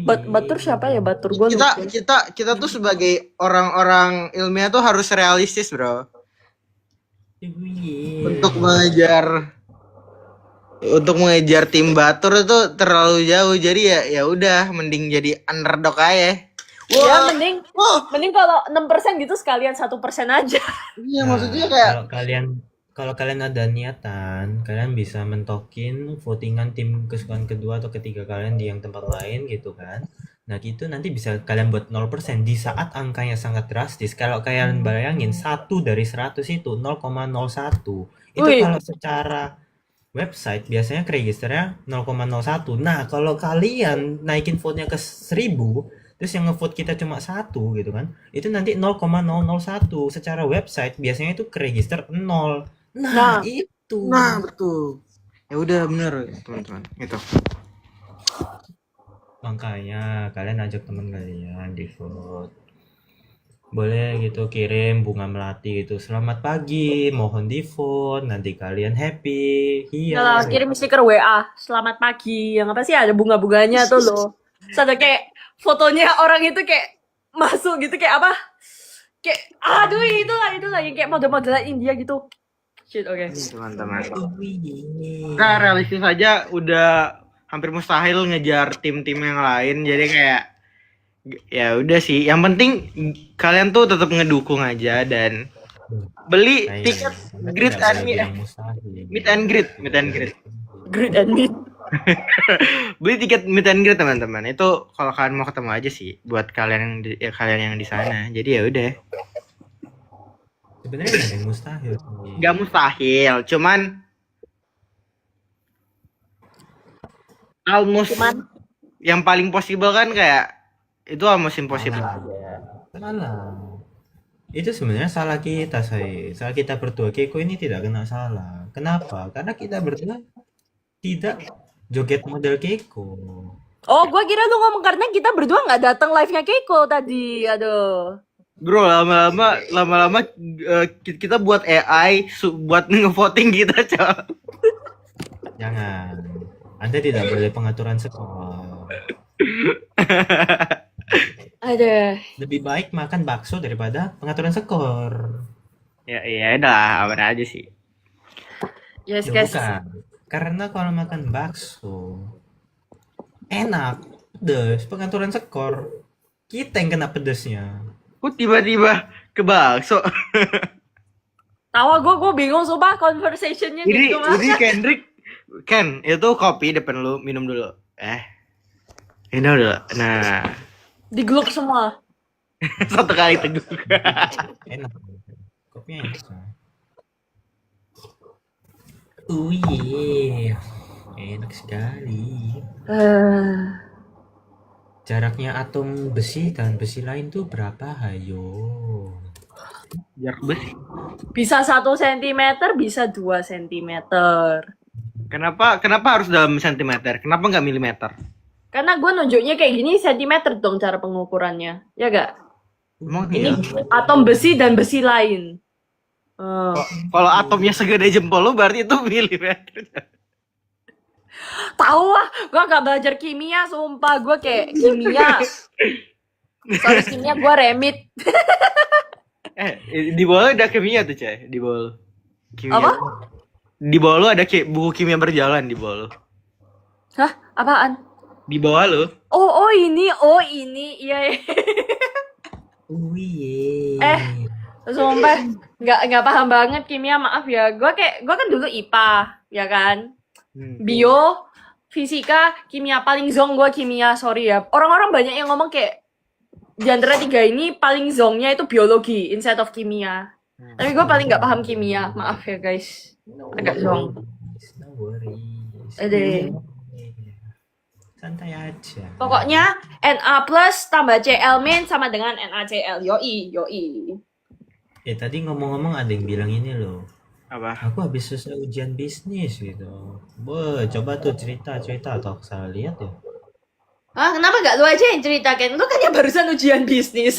Batur siapa ya? Batur gue. Kita tuh sebagai orang-orang ilmiah tuh harus realistis bro untuk mengejar tim batur itu terlalu jauh. Jadi ya udah mending jadi underdog aja. Ya mending kalau 6% gitu sekalian 1% aja. Iya, Nah, maksudnya kayak kalau kalian ada niatan, kalian bisa mentokin votingan tim kesukaan kedua atau ketiga kalian di yang tempat lain gitu kan. Nah, gitu nanti bisa kalian buat 0% di saat angkanya sangat drastis. Kalau kalian bayangin 1 dari 100 itu 0,01. Itu Wih. kalau secara website biasanya registernya 0,01. Nah, kalau kalian naikin vote-nya ke 1000, terus yang ngevote kita cuma 1 gitu kan, itu nanti 0,001. Secara website biasanya itu register 0. Nah, itu. nah betul. Ya udah bener teman-teman gitu. Makanya kalian ajak teman kalian di vote. Boleh gitu kirim bunga melati gitu. Selamat pagi, mohon di vote. Nanti kalian happy. Yalah, Iya. kirim stiker WA. Selamat pagi. Yang apa sih ada bunga-bunganya tuh loh. Terus ada kayak fotonya orang itu kayak masuk gitu kayak apa? Kayak aduh itulah yang kayak model-modelan India gitu. Shit, oke. Teman-teman. Nah, realistis aja udah hampir mustahil ngejar tim-tim yang lain. Jadi kayak ya udah sih. Yang penting kalian tuh tetap ngedukung aja dan beli Nah, tiket iya. greet Nggak and boleh meet. bilang mustahil. Meet and greet. Great and meet. Beli tiket meet and greet teman-teman. Itu kalau kalian mau ketemu aja sih buat kalian yang di sana. Jadi ya udah. Sebenarnya nggak ada yang mustahil sih. Gak mustahil, cuman almost yang paling possible kan kayak itu almost impossible. Salah. Itu sebenarnya salah kita, saya. Salah kita berdua. Keiko ini tidak kena salah. Kenapa? Karena kita berdua tidak joget model Keiko. Oh, gue kira lu ngomong karena kita berdua nggak datang live-nya Keiko tadi. Aduh. Bro, lama-lama kita buat AI buat ngevoting kita, Cok. Jangan. Anda tidak boleh pengaturan skor. Aduh. Lebih baik makan bakso daripada pengaturan skor. Ya udah, aman aja sih. Yes, Ya, guys. bukan. Karena kalau makan bakso enak, pedes, pengaturan skor. Kita yang kena pedesnya. Kok tiba-tiba ke bakso? Tawa gue bingung sumpah conversationnya gitu mas. Jadi Kendrick, Ken, itu kopi depan lu, minum dulu. Minum dulu. Nah, Digluk semua. satu kali teguk. Enak. Kopinya enak. Iya. Enak sekali. Eh, Jaraknya atom besi dan besi lain tuh berapa? Hayo. Jarak besi. bisa 1 cm, bisa 2 cm. Kenapa harus dalam sentimeter? Kenapa nggak milimeter? Karena gue nunjuknya kayak gini sentimeter dong cara pengukurannya, ya gak? Emang Ini iya? atom besi dan besi lain. Eh, Kalau atomnya segede jempol lu berarti itu milimeter. tahu lah, gue gak belajar kimia, sumpah gue kayak kimia. Sorry kimia gue remit. Di bawah ada kimia tuh, Cay. Di bawah. Kimia. Apa? Di bawah lu ada buku kimia berjalan di bawah lu. Hah? Apaan? Di bawah lu. Oh ini, iya. Wih. Sumpah, nggak paham banget kimia, maaf ya. Gue kan dulu IPA, ya kan. Bio, fisika, kimia paling zong gue kimia, sorry ya. Orang-orang banyak yang ngomong kayak di antara 3 ini paling zongnya itu biologi instead of kimia. Tapi gue paling nggak paham kimia, maaf ya guys. Agak zong. No worries. Ade. Santai aja. Pokoknya Na plus tambah Cl min sama dengan NaCl. Yoi. Tadi ngomong-ngomong ada yang bilang ini loh. Apa? Aku habis selesai ujian bisnis gitu. Coba tuh cerita atau salah lihat ya. Hah, kenapa nggak lu aja yang ceritakan? Lu kan yang barusan ujian bisnis.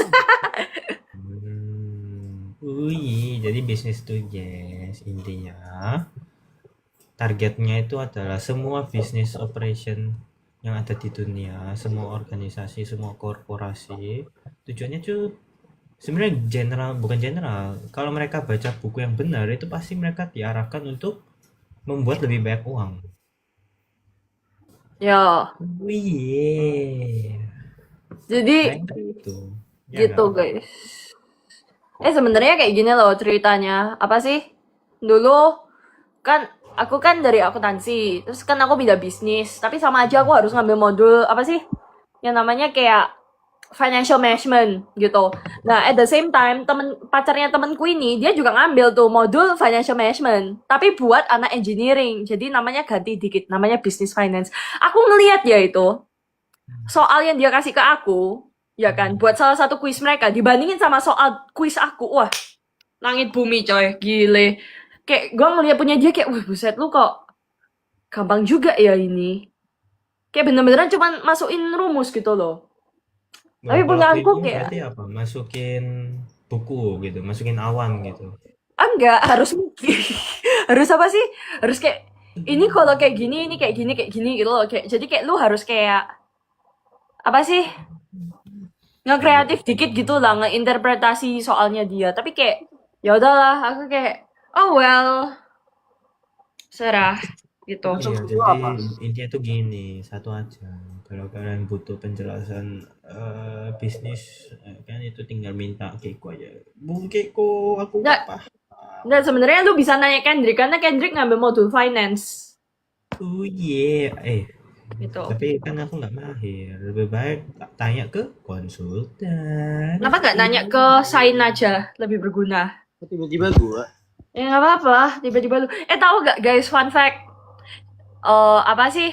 Jadi bisnis tuh guys, intinya targetnya itu adalah semua bisnis operation yang ada di dunia, semua organisasi, semua korporasi, tujuannya tuh sebenarnya bukan general. Kalau mereka baca buku yang benar itu pasti mereka diarahkan untuk membuat lebih banyak uang. Ya, Wih. jadi Gitu. gitu guys. Sebenarnya kayak gini loh ceritanya. Apa sih? Dulu kan aku kan dari akuntansi, terus kan aku bidang bisnis, tapi sama aja aku harus ngambil modul apa sih? Yang namanya kayak financial management gitu. Nah, at the same time, pacarnya temenku ini dia juga ngambil tuh modul financial management, tapi buat anak engineering. Jadi namanya ganti dikit, namanya business finance. Aku ngeliat ya itu soal yang dia kasih ke aku, ya kan, buat salah satu kuis mereka dibandingin sama soal kuis aku, wah, langit bumi coy, gile. Kayak gue ngeliat punya dia kayak, wah buset lu kok gampang juga ya ini. Kayak bener-beneran cuman masukin rumus gitu loh. Tapi punya aku kayak berarti apa? Masukin buku gitu, masukin awan gitu. enggak, harus mikir. Harus apa sih? Harus kayak ini kalau kayak gini, ini kayak gini gitu loh. Kayak jadi kayak lu harus kayak apa sih? Nge-kreatif dikit gitu lah, ngeinterpretasi soalnya dia. Tapi kayak ya udahlah, aku kayak oh well, serah gitu. Iya, jadi intinya tuh gini, satu aja. Kalau kalian butuh penjelasan bisnis, kan itu tinggal minta Keiko aja. Bung Keiko, aku Nggak. nggak paham. Nggak, sebenarnya lu bisa nanya Kendrick karena Kendrick ngambil modul finance. Oh iya, Gitu. tapi kan aku nggak mahir. Lebih baik tanya ke konsultan. Kenapa nggak nanya ke Sain aja, lebih berguna? Tiba-tiba gua. Ya nggak apa-apa, tiba-tiba lu. Tahu nggak guys, fun fact. Apa sih?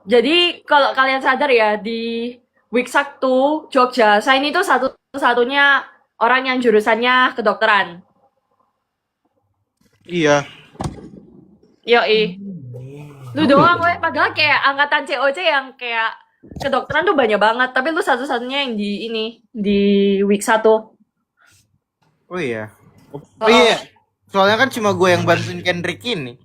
Jadi kalau kalian sadar ya, di Week 1 Jogja, Sain itu satu-satunya orang yang jurusannya kedokteran. Iya. Yoi. Lu doang weh, padahal kayak angkatan COC yang kayak kedokteran tuh banyak banget, tapi lu satu-satunya yang di Week 1. Oh iya. Oh iya. Soalnya kan cuma gue yang bantuin Kendrick ini.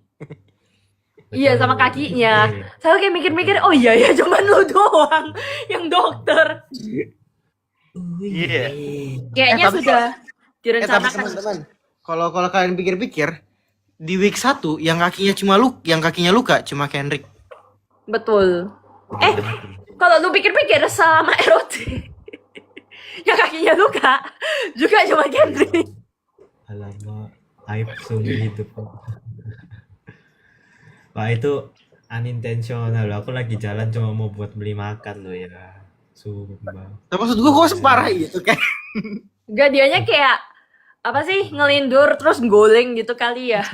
Iya, sama kakinya. Saya kayak mikir-mikir, oh iya ya, cuman lu doang yang dokter. Iya. Kayaknya tapi- sudah Tapi direncanakan. teman-teman, kalau kalian pikir-pikir, di week 1 yang kakinya luka cuma Kendrick. Betul. Kalau lu pikir-pikir sama ROT yang kakinya luka juga cuma Kendrick. Alamak, aib seumur hidup. Wah itu unintentional loh. Aku lagi jalan cuma mau buat beli makan loh ya. Sumpah. Tapi maksud gue kok separah itu kan? Enggak, dianya kayak apa sih, ngelindur terus goleng gitu kali ya.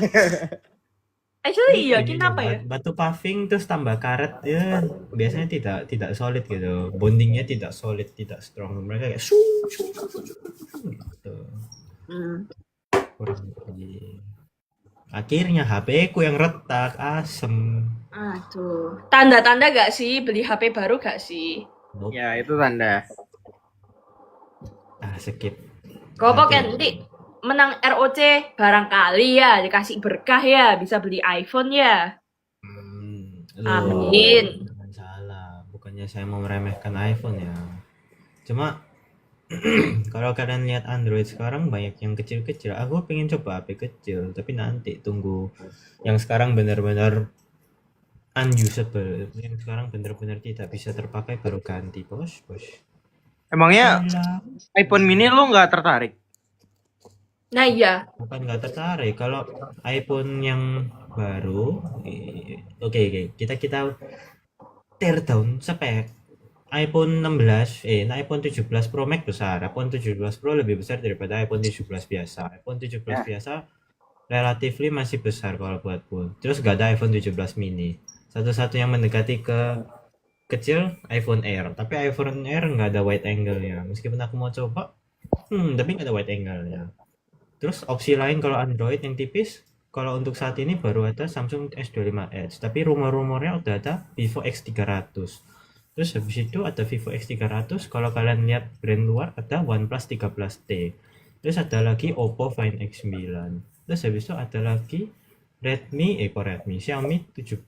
Actually iya, Ini kenapa ya? batu paving terus tambah karet ya biasanya tidak solid gitu. Bondingnya tidak solid, tidak strong. Mereka kayak gitu. Hmm. Kurang lebih. Akhirnya HP ku yang retak, asem. Aduh. Tanda-tanda gak sih beli HP baru gak sih? Nope. Ya, itu tanda. Skip. Gopo Nanti. kan nanti menang ROC barangkali ya dikasih berkah ya bisa beli iPhone ya. Loh, Amin. jangan salah. Bukannya saya mau meremehkan iPhone ya. Cuma kalau kalian lihat Android sekarang banyak yang kecil-kecil. Aku pengen coba HP kecil, tapi nanti tunggu yang sekarang benar-benar unusable. Yang sekarang benar-benar tidak bisa terpakai baru ganti, bos. Emangnya Alah. iPhone mini lu nggak tertarik? Nah iya. Bukan nggak tertarik. Kalau iPhone yang baru, oke, kita tear down spek. iPhone 16, iPhone 17 Pro Max besar. iPhone 17 Pro lebih besar daripada iPhone 17 biasa. iPhone 17 biasa relatively masih besar kalau buatku. Terus gak ada iPhone 17 mini. Satu-satu yang mendekati ke kecil iPhone Air. Tapi iPhone Air nggak ada wide angle-nya. Meskipun aku mau coba, tapi nggak ada wide angle-nya. Terus opsi lain kalau Android yang tipis, kalau untuk saat ini baru ada Samsung S25 Edge. Tapi rumor-rumornya udah ada Vivo X300. Terus habis itu ada Vivo X300. Kalau kalian lihat brand luar ada OnePlus 13T. Terus ada lagi Oppo Find X9. Terus habis itu ada lagi Xiaomi 17,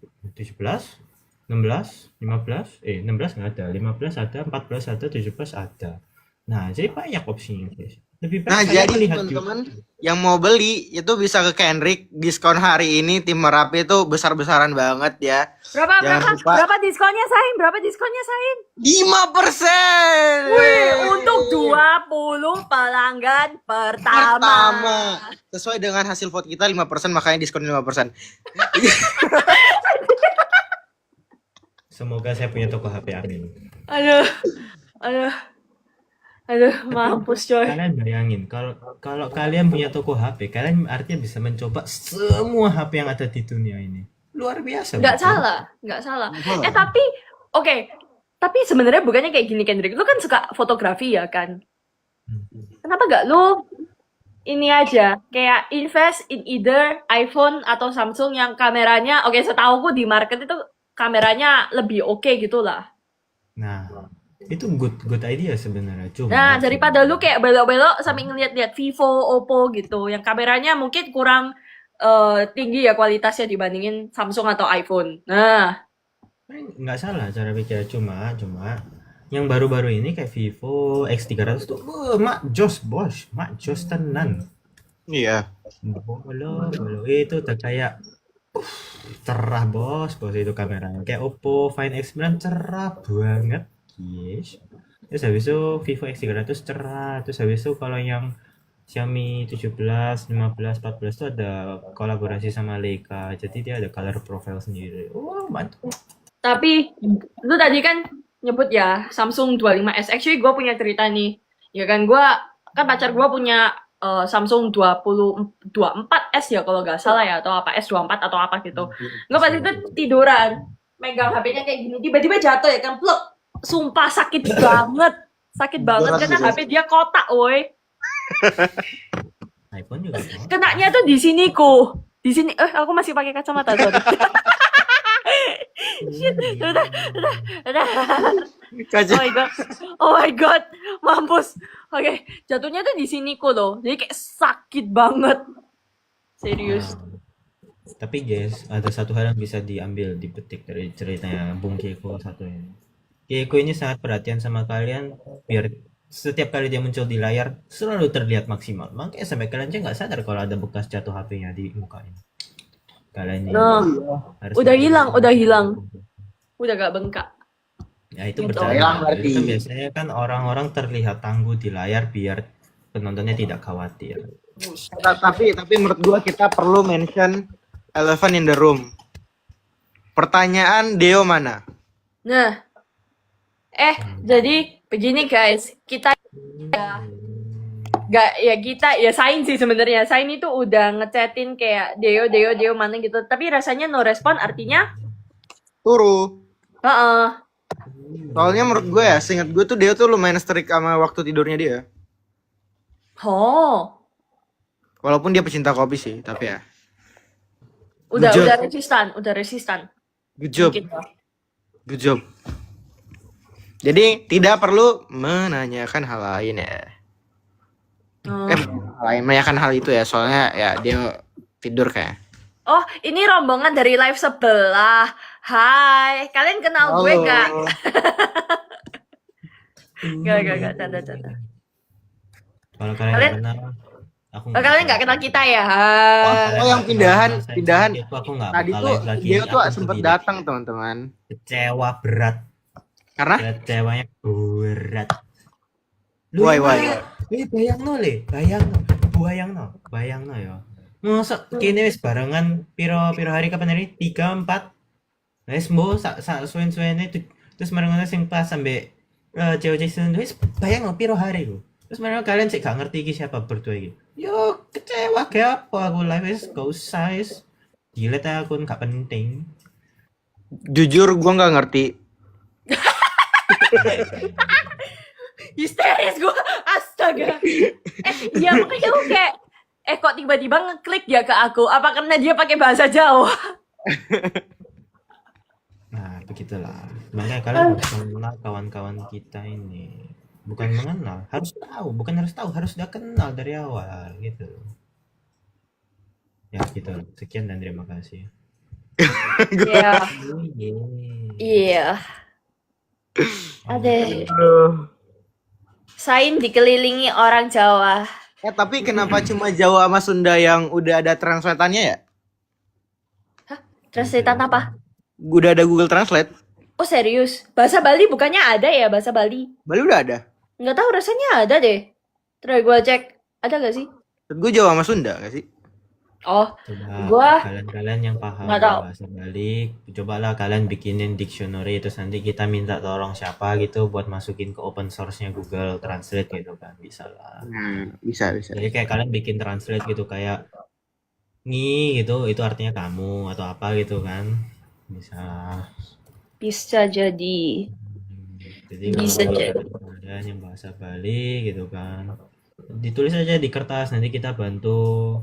16, 15, 16 nggak ada, 15 ada, 14 ada, 17 ada. Nah, jadi banyak opsinya guys. Lebih baik Nah, saya jadi melihat teman-teman yang mau beli itu bisa ke Kendrick. Diskon hari ini tim Merapi itu besar-besaran banget ya. Jangan lupa. Berapa diskonnya Sain? Berapa diskonnya Sain? 5%. Wih, untuk 20 pelanggan pertama. Sesuai dengan hasil vote kita 5%, makanya diskon 5%. Semoga saya punya toko HP, amin. Aduh, mampus coy. Kalian bayangin kalau kalian punya toko HP, kalian artinya bisa mencoba semua HP yang ada di dunia ini. Luar biasa. Nggak bukan? salah. Tapi oke. Tapi sebenarnya bukannya kayak gini Kendrick. Lu kan suka fotografi ya kan? Kenapa nggak lu ini aja kayak invest in either iPhone atau Samsung yang kameranya setauku di market itu kameranya lebih oke gitu lah. Nah, itu good idea sebenarnya. Cuma Nah, daripada lu kayak belok-belok sambil ngeliat-liat Vivo, Oppo gitu yang kameranya mungkin kurang tinggi ya kualitasnya dibandingin Samsung atau iPhone. Nah, nggak salah cara pikir, cuma yang baru-baru ini kayak Vivo X300 tuh mak jos tenan. Iya. Bolo itu udah kayak cerah bos itu kameranya. Kayak Oppo Find X9 cerah banget guys. Terus habis itu Vivo X300 cerah. Terus habis itu kalau yang Xiaomi 17, 15, 14 itu ada kolaborasi sama Leica. Jadi dia ada color profile sendiri. Wah, mantap. tapi lu tadi kan nyebut ya Samsung 25S. Actually gue punya cerita nih. Ya kan pacar gue punya Samsung 24S ya kalau nggak salah ya, atau apa S24 atau apa gitu. Gue pas itu tiduran megang HP-nya kayak gini, tiba-tiba jatuh ya kan, plek. Sumpah sakit banget karena HP dia kotak, woi. iPhone juga. Kenanya tuh di sini di sini. Aku masih pakai kacamata sorry. Shit, udah. Oh my god, mampus. Oke, jatuhnya tuh di sini loh. Jadi kayak sakit banget. Serius. Tapi guys, ada satu hal yang bisa diambil dipetik dari ceritanya Bung Keiko satu ini. Keiko ini sangat perhatian sama kalian biar setiap kali dia muncul di layar selalu terlihat maksimal. Makanya sampai kalian aja nggak sadar kalau ada bekas jatuh HP-nya di mukanya. Kalian ini harus udah hilang. Udah gak bengkak. Ya itu Gitu. bercanda. Itu kan biasanya kan orang-orang terlihat tangguh di layar biar penontonnya tidak khawatir. Tapi menurut gua kita perlu mention elephant in the room. Pertanyaan Deo mana? Nah, jadi begini guys, kita Gak, ya kita, ya Sain sih sebenarnya. Sain itu udah ngechatin kayak Deo mana gitu. Tapi rasanya no respon, artinya Turu. heeh. Soalnya menurut gue ya, seingat gue tuh dia tuh lumayan strict sama waktu tidurnya dia. Oh, Walaupun dia pecinta kopi sih, tapi ya. udah Good job. udah resistan. Good job. Mungkin lah. Good job. Jadi tidak perlu menanyakan hal lain ya. Oh. Menanyakan hal itu ya, soalnya ya dia tidur kayak. Oh, ini rombongan dari live sebelah. Hai, kalian kenal gue gak? Gak, canda. Kalau kalian Kalian- nggak kenal, aku Oh, kalian gak kenal kita ya? Oh, yang pindahan. Itu aku nggak Tadi bakal tuh live lagi. dia tuh Aku sempet sedih. datang teman-teman. Kecewa berat. Karena Kecewanya berat. Why? Bayang no ya. Masa kini wis barengan piro hari kapan hari 3 4. Wis mbo sak suwen-suwene terus barengan sing pas sampe cewek wis bayang no piro hari ku. Terus mereka kalian sih gak ngerti iki siapa berdua iki. Yo kecewa kayak apa aku live wis gak usah wis. Delete akun gak penting. jujur gua nggak ngerti. Histeris gue, astaga. Iya makanya aku kayak, kok tiba-tiba ngeklik ya ke aku? Apa karena dia pakai bahasa Jawa? Nah, begitulah. Makanya kalian harus mengenal kawan-kawan kita ini. Bukan mengenal, harus tahu. Bukan harus tahu, harus udah kenal dari awal gitu. Ya gitu. Sekian dan terima kasih. Iya. Oh, Iya. Ada. Sain dikelilingi orang Jawa. Tapi kenapa cuma Jawa sama Sunda yang udah ada translatannya ya? Translatean apa? Udah ada Google Translate. Oh serius? Bahasa Bali bukannya ada ya bahasa Bali? Bali udah ada. Nggak tahu rasanya ada deh. Terus gue cek. Ada gak sih? Gue Jawa sama Sunda gak sih? Oh, Coba Gua- kalian yang paham nggak tahu. bahasa Bali, cobalah kalian bikinin dictionary terus nanti kita minta tolong siapa gitu buat masukin ke open source-nya Google Translate gitu kan, bisa lah. Nah, bisa. Jadi kayak kalian bikin translate gitu kayak ngi gitu, itu artinya kamu atau apa gitu kan, bisa. bisa jadi. Jadi Bisa kalau jadi. kalian yang bahasa Bali gitu kan, ditulis aja di kertas, nanti kita bantu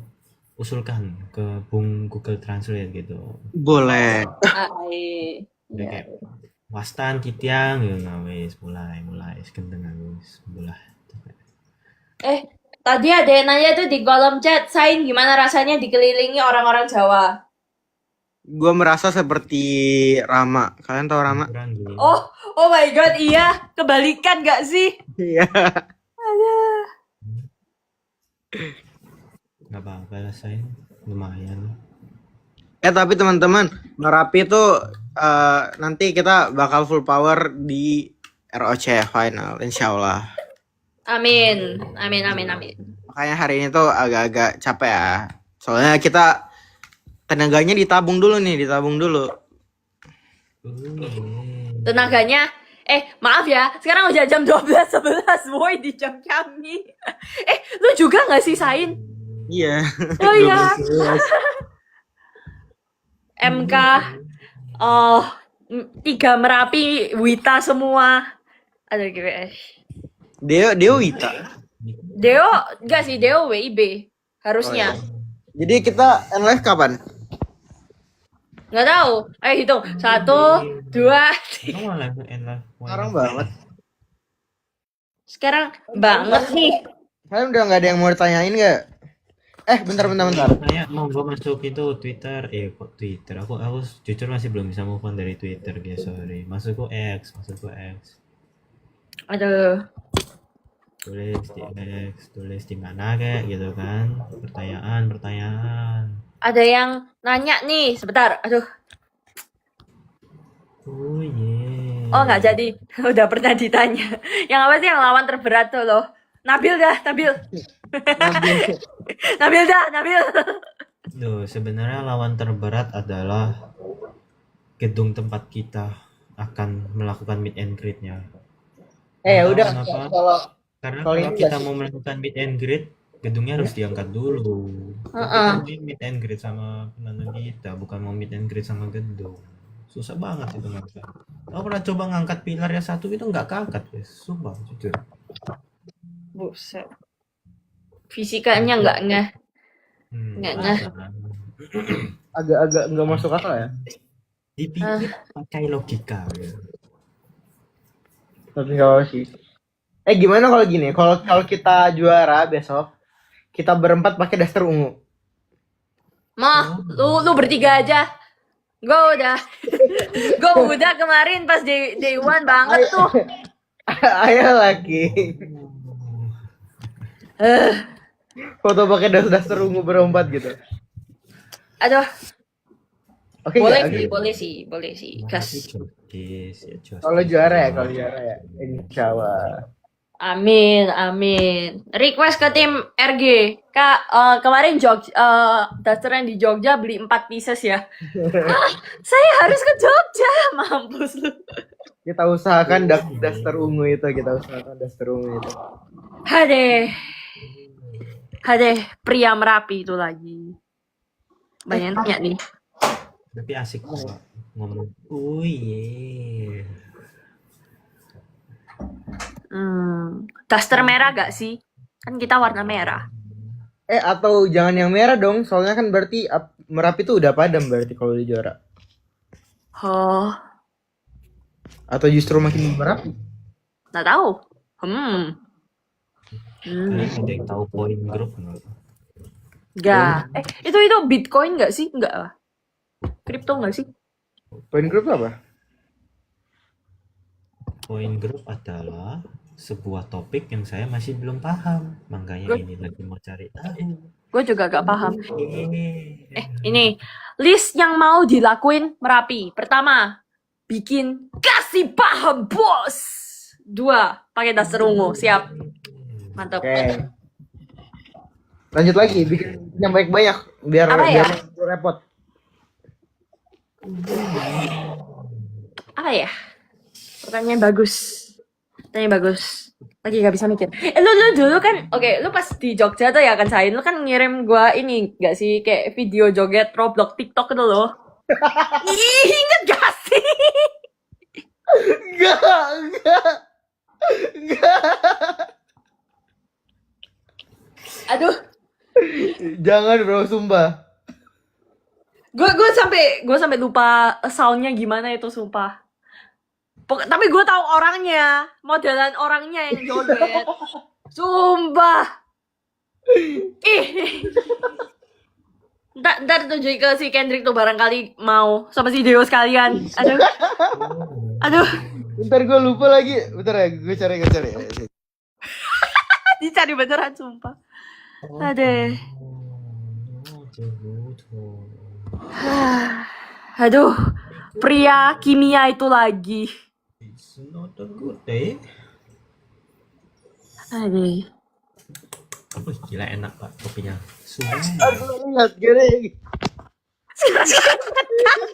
usulkan ke Bung Google Translate gitu. Boleh. Udah kayak wastan kitiang gitu, nah wis mulai sekenteng wis bolah. Tadi ada yang nanya tuh di kolom chat, Sain gimana rasanya dikelilingi orang-orang Jawa? Gue merasa seperti Rama. Kalian tahu Rama? Oh my god, iya. Kebalikan gak sih? Iya. Nggak apa-apa lah saya, lumayan. Tapi teman-teman, Merapi tuh nanti kita bakal full power di ROC final, insya Allah. Amin. Makanya hari ini tuh agak-agak capek ya. Soalnya kita tenaganya ditabung dulu. Tenaganya, maaf ya, sekarang udah jam 12.11, boy, di jam kami. Lu juga gak sih, Sain? Iya. Oh iya. MK, 3 Merapi, Wita semua. Ada GWS. Deo Wita. Deo, enggak sih, Deo WIB. Harusnya. Jadi kita live kapan? Nggak tahu. Ayo hitung. 1, 2, 3. Kamu malah enak. Sekarang banget. Sekarang banget nih. Kalian udah nggak ada yang mau ditanyain nggak? Bentar. Kayak mau gua masuk itu Twitter, kok Twitter. Aku jujur masih belum bisa move on dari Twitter, guys, sorry. Masukku X. Aduh. Tulis di mana kayak gitu kan. Pertanyaan. Ada yang nanya nih. Sebentar. Aduh. Oh yeah. Oh nggak jadi. Udah pernah ditanya. Yang apa sih yang lawan terberat tuh loh? Nabil. Nabil. Duh, sebenarnya lawan terberat adalah gedung tempat kita akan melakukan meet and greet-nya. Udah. Kenapa? Karena Kalau kalau ini kita nggak sih? mau melakukan meet and greet, gedungnya harus diangkat dulu. Kan kita mau meet and greet sama penonton kita, bukan mau meet and greet sama gedung. Susah banget itu ngangkat. Aku pernah coba ngangkat pilar yang satu itu nggak keangkat, guys. Sumpah, jujur. Buset. Fisikanya nggak ngeh. Nggak ngeh. Agak-agak nggak masuk akal ya. Dipikir pakai logika. Ya. Tapi kalau sih. Gimana kalau gini? Kalau kita juara besok, kita berempat pakai daster ungu. Mah, lu bertiga aja. Gue udah kemarin pas day one banget tuh. Ayo lagi. Foto pakai daster ungu berempat gitu. Aduh, Oke, boleh sih. Kas. Kalau juara ya, insya Allah. Amin. Request ke tim RG. Kak, kemarin daster yang di Jogja beli 4 pieces ya. Saya harus ke Jogja. Mampus lu. Kita usahakan daster ungu itu, Hadeh, pria Merapi itu lagi. Banyak nanya nih. Tapi asik kok ngomong. Oh iya. Daster merah gak sih? Kan kita warna merah. Atau jangan yang merah dong, soalnya kan berarti Merapi itu udah padam berarti kalau di juara. Oh, Atau justru makin Merapi? nggak tahu. Kalian ada yang tahu poin grup nggak? Gak. Itu Bitcoin gak sih? Enggak lah. Kripto gak sih? Poin grup apa? Poin grup adalah sebuah topik yang saya masih belum paham, makanya ini lagi mau cari tahu. Gue juga gak paham. Ini list yang mau dilakuin Merapi. Pertama, bikin kasih paham bos. 2, pakai daster ungu. Siap. Mantap. Oke. Lanjut lagi, bikin yang baik-banyak biar Apa ya? repot. Apa ya? Pertanyaan bagus. Lagi gak bisa mikir. Lu dulu kan, lu pas di Jogja tuh ya kan Sain, lu kan ngirim gua ini gak sih kayak video joget Roblox TikTok itu loh. Ih, inget gak sih? Enggak. Aduh, Jangan bro, sumpah. gue sampai lupa soundnya gimana itu sumpah. Tapi gue tahu orangnya, modelan orangnya yang joget. Sumpah. Ih. Ntar tunjukin ke si Kendrick tuh barangkali mau sama si Deo sekalian. Aduh. Bentar gue lupa lagi. Bentar ya, gue cari. Dicari beneran sumpah. Aduh. Pria kimia itu lagi. It's not a good day. Aduh. Gila enak pak kopinya. Sumpah. Aku lihat gini.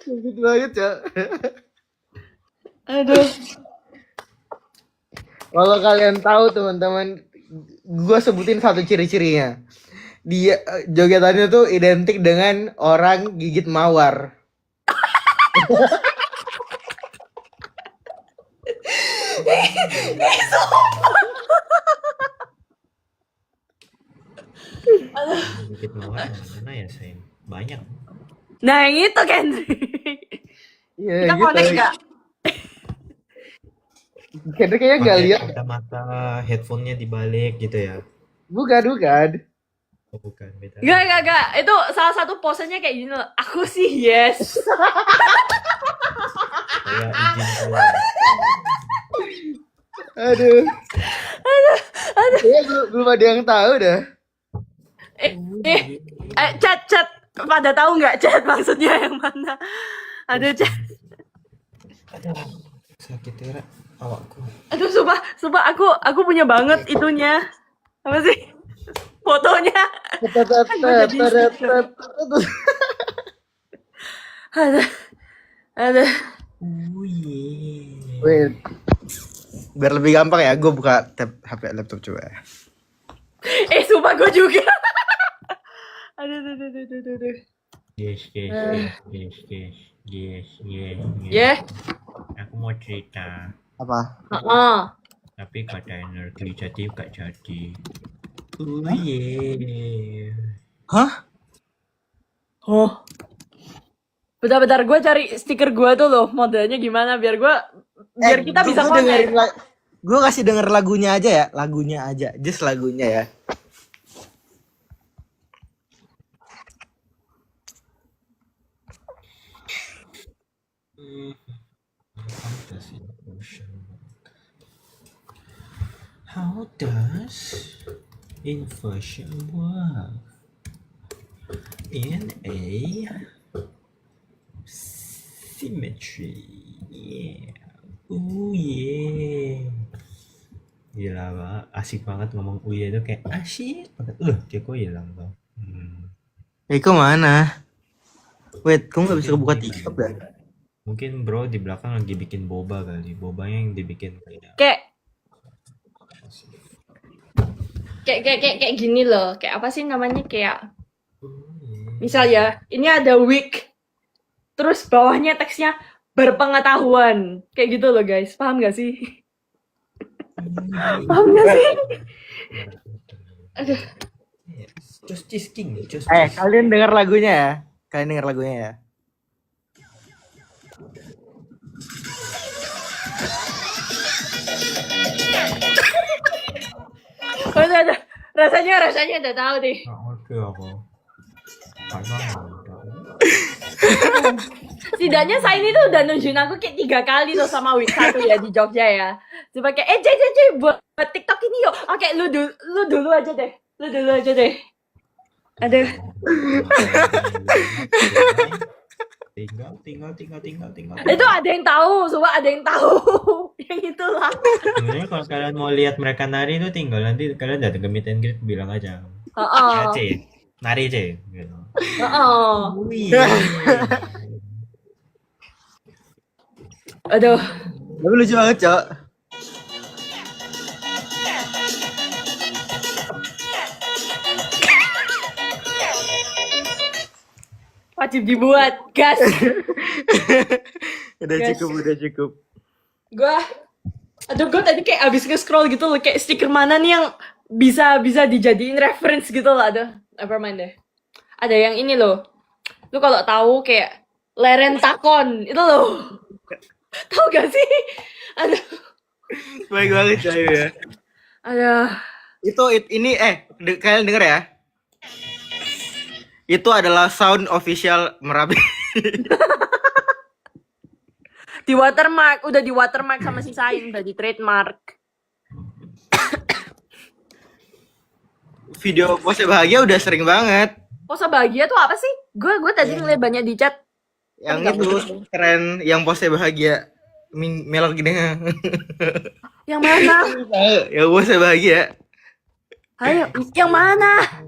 Sumpit banget ya. Aduh. Kalau kalian tahu teman-teman, gue sebutin satu ciri-cirinya. Dia jogetannya tuh identik dengan orang gigit mawar. Dikit mawar mana ya sayang? Banyak. Nah yang itu Kendrick. Iya Kita gitu. connect gak? Kendrick kayaknya gak lihat. Kacamata headphone-nya dibalik gitu ya. Bukan. Oh, bukan beda. Gak. Itu salah satu posenya kayak gini loh. Aku sih yes. Saya izin keluar. Aduh. Kayaknya belum ada yang tahu dah. Chat. Pada tahu nggak chat maksudnya yang mana? Ada chat. Sakit ya awakku. Aduh sumpah aku punya banget itunya. Apa sih? Fotonya. Ada. Wih. Wait. Biar lebih gampang ya, gue buka tab HP laptop coba. Sumpah gue juga. Aduh. Yes. Ya. Aku mau cerita, Apa? tapi kata energi jadi gak jadi. Yeah. Hah? Oh. Bentar, gue cari stiker gue tuh loh, modelnya gimana biar kita bisa connect. Gue kasih denger lagunya aja ya, just lagunya ya. How does inversion work in a symmetry? Yeah. Yeah. Gila banget, asik banget ngomong uye itu kayak asik banget. Dia kok hilang tuh. Eko mana? Wait, kamu gak bisa buka TikTok dah? Mungkin bro di belakang lagi bikin boba kali. Bobanya yang dibikin kayak gini loh. Kayak apa sih namanya, kayak misal ya, ini ada week, terus bawahnya teksnya berpengetahuan. Kayak gitu loh guys, paham gak sih? Paham gak sih? Aduh. Just king. Kalian dengar lagunya ya. Udah. Rasanya udah tahu deh. Oke aku. Setidaknya saya ini tuh udah nunjukin aku kayak 3 kali loh sama week 1 ya di Jogja ya. Coba kayak Jay buat TikTok ini yuk. Oke, lu dulu aja deh. Aduh. Tinggal. Itu ada yang tahu, coba ada yang tahu. Yang itulah. Sebenarnya kalau kalian mau lihat mereka nari itu tinggal nanti kalian datang ke meet and greet bilang aja. Heeh. C, nari C gitu. Aduh. Tapi lucu banget, Cok. Wajib dibuat, gas. Udah cukup. Gue tadi kayak abis nge-scroll gitu loh, kayak stiker mana nih yang bisa dijadiin reference gitu loh. Aduh, never mind deh. Ada yang ini loh. Lu kalau tahu kayak Leren Takon itu loh. Tahu gak sih? Aduh. Baik banget, Cahyo ya. Aduh. Ini kalian denger ya? Itu adalah sound official Merapi. Di watermark, udah di watermark sama si Sain, udah di trademark. Video pose bahagia udah sering banget. Pose bahagia tuh apa sih? Gue tadi ngeliat banyak di chat. Yang itu keren, yang pose bahagia. Melok gini. Yang mana? Yang pose bahagia. Ayo, yang mana?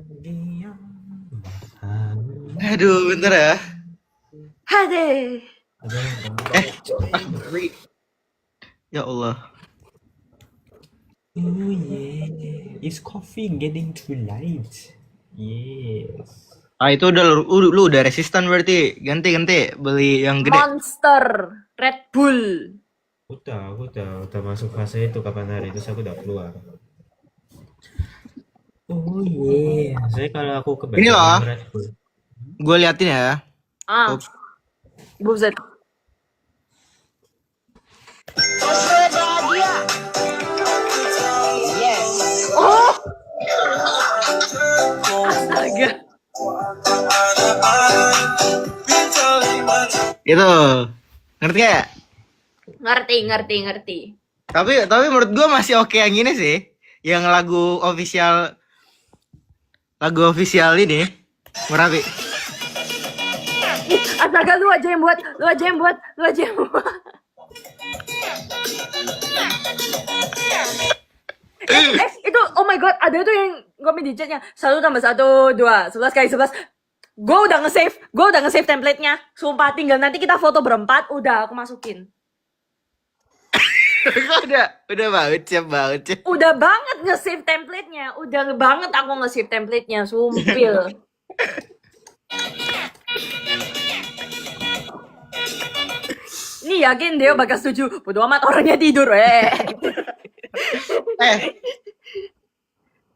Aduh, bentar ya. Hade. Ya Allah. Oh yeah, is coffee getting too light? Yes. Itu lu udah resistan berarti. Ganti beli yang gede. Monster, Red Bull. Aku udah masuk fase itu kapan hari itu aku udah keluar. Oh yeah, saya kalau aku Ini loh. Red Bull. Gue liatin ya. Buset. Oh. Astaga. Itu. Ngerti gak? Ngerti. Tapi menurut gue masih oke yang ini sih. Yang lagu official ini Merapi. Astaga, lu aja yang buat. Itu oh my god, ada tuh yang komen di chatnya 1 + 1 2 11 kali 11. Gue udah nge-save template-nya. Sumpah, tinggal nanti kita foto berempat, udah aku masukin. Udah banget, siap banget sih. Udah banget nge-save template-nya. Udah banget aku nge-save template-nya, sumpil. Ini yakin Deo bakal setuju. Bodo amat orangnya tidur,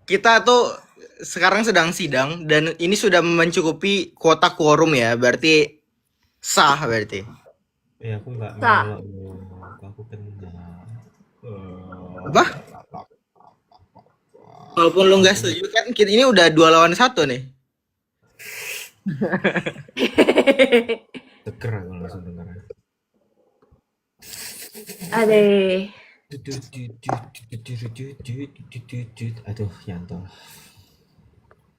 Kita tuh sekarang sedang sidang dan ini sudah mencukupi kuota quorum ya, berarti sah berarti. Ya aku nggak Tak. ngelak loh. Aku kena. Apa? Walaupun lu nggak setuju kan kita ini udah 2 lawan 1 nih. Seger aku langsung dengar. Adeh. Aduh, Yanto.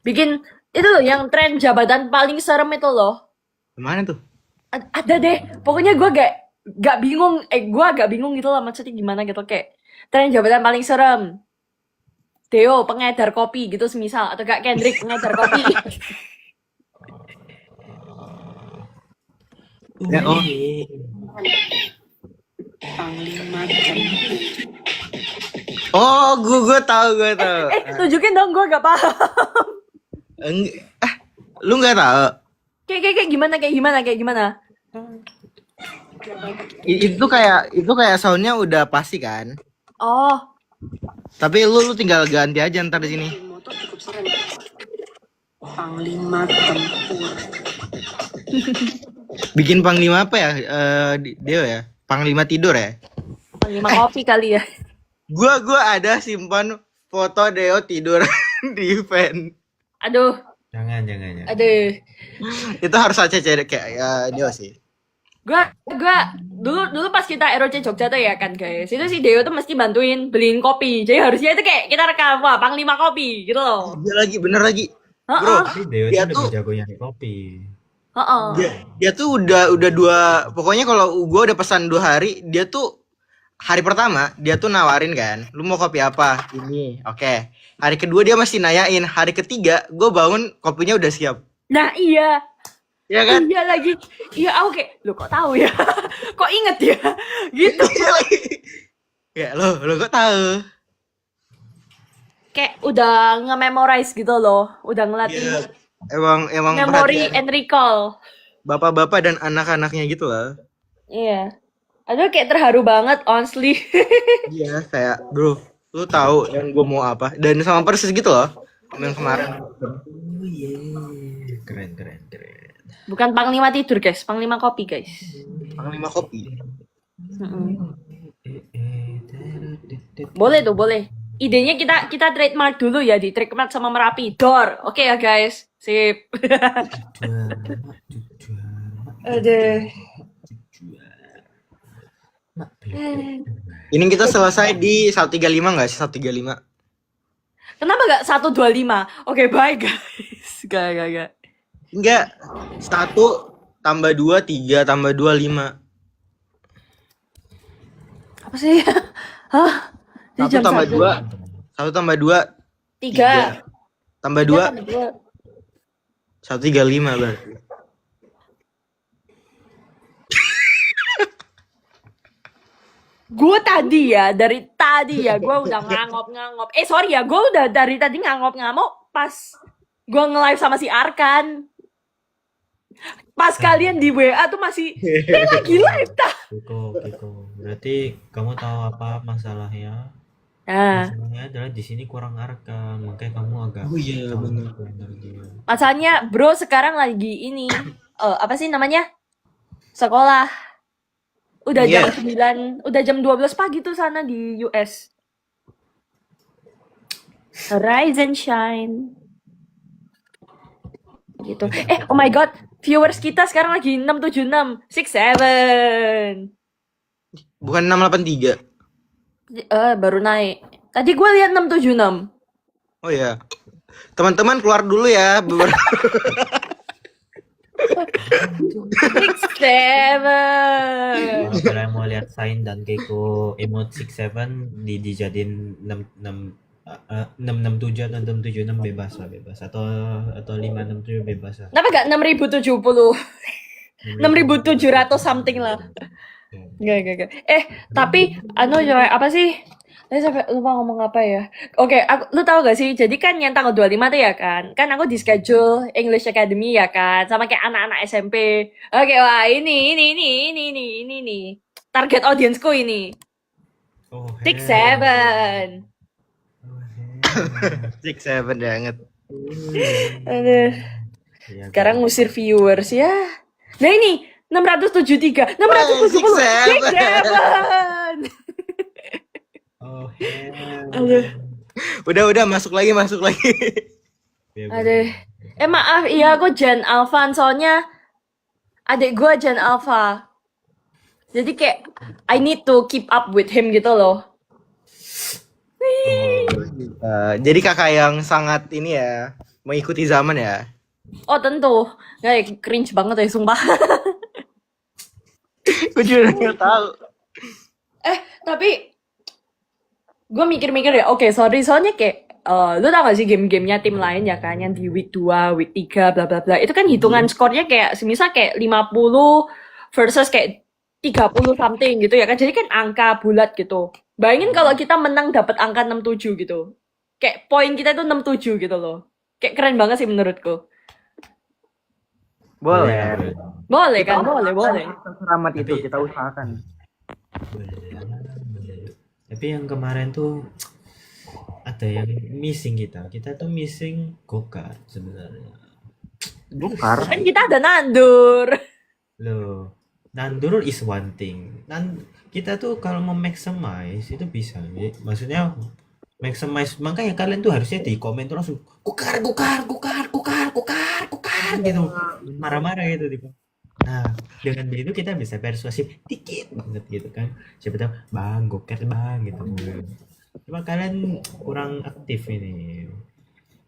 Bikin itu loh yang tren jabatan paling serem itu loh. Kemana tuh? Ada deh. Pokoknya gue gak bingung. Gue agak bingung gitu lah maksudnya gimana gitu. Kayak tren jabatan paling serem. Deo pengedar kopi gitu semisal. Atau gak Kendrick pengedar kopi. Ya, oh. Panglima Oh, gue tahu. Tunjukin dong, gue gak paham. Lu nggak tahu? Kayak gimana? Itu kayak soundnya udah pasti kan? Oh, Tapi lu tinggal ganti aja ntar di sini. motor cukup serem. Panglima tempur. Bikin panglima apa ya? Deo ya? Panglima tidur ya? panglima kopi kali ya. Gua ada simpan foto Deo tidur di event. Aduh. Jangan. Itu harus aja kayak ya, Deo sih. Gua dulu pas kita ROC Jogja tuh ya kan guys. Itu si Deo tuh mesti bantuin beliin kopi. Jadi harusnya itu kayak kita rekam wah panglima kopi gitu loh. Dia lagi bener lagi. Heeh. Bro, Tapi Dewa dia tuh tuh lebih jago nyari kopi. Heeh. dia tuh udah 2, pokoknya kalau gua udah pesan 2 hari, dia tuh hari pertama dia tuh nawarin kan, lu mau kopi apa? Ini, oke. Hari kedua dia masih nanyain, hari ketiga gue bangun kopinya udah siap. Nah, iya. Ya kan? Iya lagi. Iya aku kayak, lu kok tahu ya? Kok inget ya? Gitu. Iya lagi. Ya lo kok tahu? Kayak udah nge-memorize gitu loh. Udah ngelatih Iya. Emang memory perhatian and recall. bapak-bapak dan anak-anaknya gitu lah. Iya. Aduh kayak terharu banget, honestly. Iya, kayak bro, lu tahu yang gue mau apa dan sama persis gitu loh. Yang kemarin. Oh yeah. Keren. Bukan panglima tidur guys, panglima kopi guys. Panglima kopi. Boleh tuh, boleh. Idenya kita trademark dulu ya, di trademark sama Merapi. Dor. Oke ya guys. Sip. Aduh. Ini kita selesai di 135 nggak sih? 135. Kenapa gak 125? Oke, baik guys. Gak. Enggak. 1 tambah 2 3 tambah 2 5. Apa sih? Hah? Ini 1 tambah 2 1 tambah 2 3. tambah 2 135 berarti. Gue tadi ya, dari tadi ya, gue udah ngangop. Sorry ya, gue udah dari tadi ngangop pas gue nge-live sama si Arkan. Pas kalian di WA tuh masih, lagi live tah. Kiko. Berarti kamu tahu apa masalahnya? Nah, Masalahnya adalah di sini kurang Arkan, makanya kamu agak Oh iya, tahu bener. dia. masalahnya bro sekarang lagi ini, apa sih namanya? Sekolah. Udah Iya. jam 9, udah jam 12 pagi tuh sana di US. Rise and shine. Gitu. Oh my god, viewers kita sekarang lagi 676, 67. Bukan 683. Baru naik. Tadi gue lihat 676. Oh ya. Teman-teman keluar dulu ya beberapa. 67. Kalau kalian mau lihat Sign dan Keiko emote 67 dijadiin 667 atau 676 bebas atau 567 bebas lah. Kenapa gak 6070? 6700 something lah. Enggak. Tapi Joy, apa sih? Tadi sampai lupa ngomong apa ya. Oke, lu tahu gak sih? Jadi kan yang tanggal 25 tuh ya kan? Kan aku di schedule English Academy ya kan? Sama kayak anak-anak SMP. Oke, wah ini. Target audiensku ini. Oh, 6-7. Six Seven banget. Aduh. Iya, Sekarang kan? ngusir viewers ya. Nah ini 673, 670, 6-7. Oh, Aduh. Udah masuk lagi. Iya, Aduh. Maaf, iya aku Gen Alpha, soalnya adik gue Gen Alpha. Jadi kayak I need to keep up with him gitu loh. Jadi kakak yang sangat ini ya, mengikuti zaman ya. Oh tentu. Kayak cringe banget ya sumpah. Gue juga nggak tahu. Tapi gue mikir-mikir ya, oke sorry, soalnya kayak lu tau gak sih game-gamenya tim lain ya kan, yang di week 2, week 3, bla bla bla. Itu kan hitungan skornya kayak semisal kayak 50 versus kayak 30 something gitu ya kan. Jadi kan angka bulat gitu. Bayangin kalau kita menang dapat angka 67 gitu. Kayak poin kita itu 67 gitu loh. Kayak keren banget sih menurutku. Boleh. Boleh kan? Boleh. Seramat itu Tapi- kita usahakan. Tapi yang kemarin tuh ada yang missing kita tuh missing go-kart sebenarnya. Bongkar. Kan kita ada nandur. Loh, nandur is one thing. Kita tuh kalau mau maximize itu bisa. Maksudnya maximize, makanya kalian tuh harusnya di komen tuh langsung gokar gitu. Marah-marah gitu tipo. Nah, dengan begitu kita bisa persuasif dikit banget gitu kan. Siapa tahu, "Bang, gokar Bang," gitu. Cuma kalian kurang aktif ini.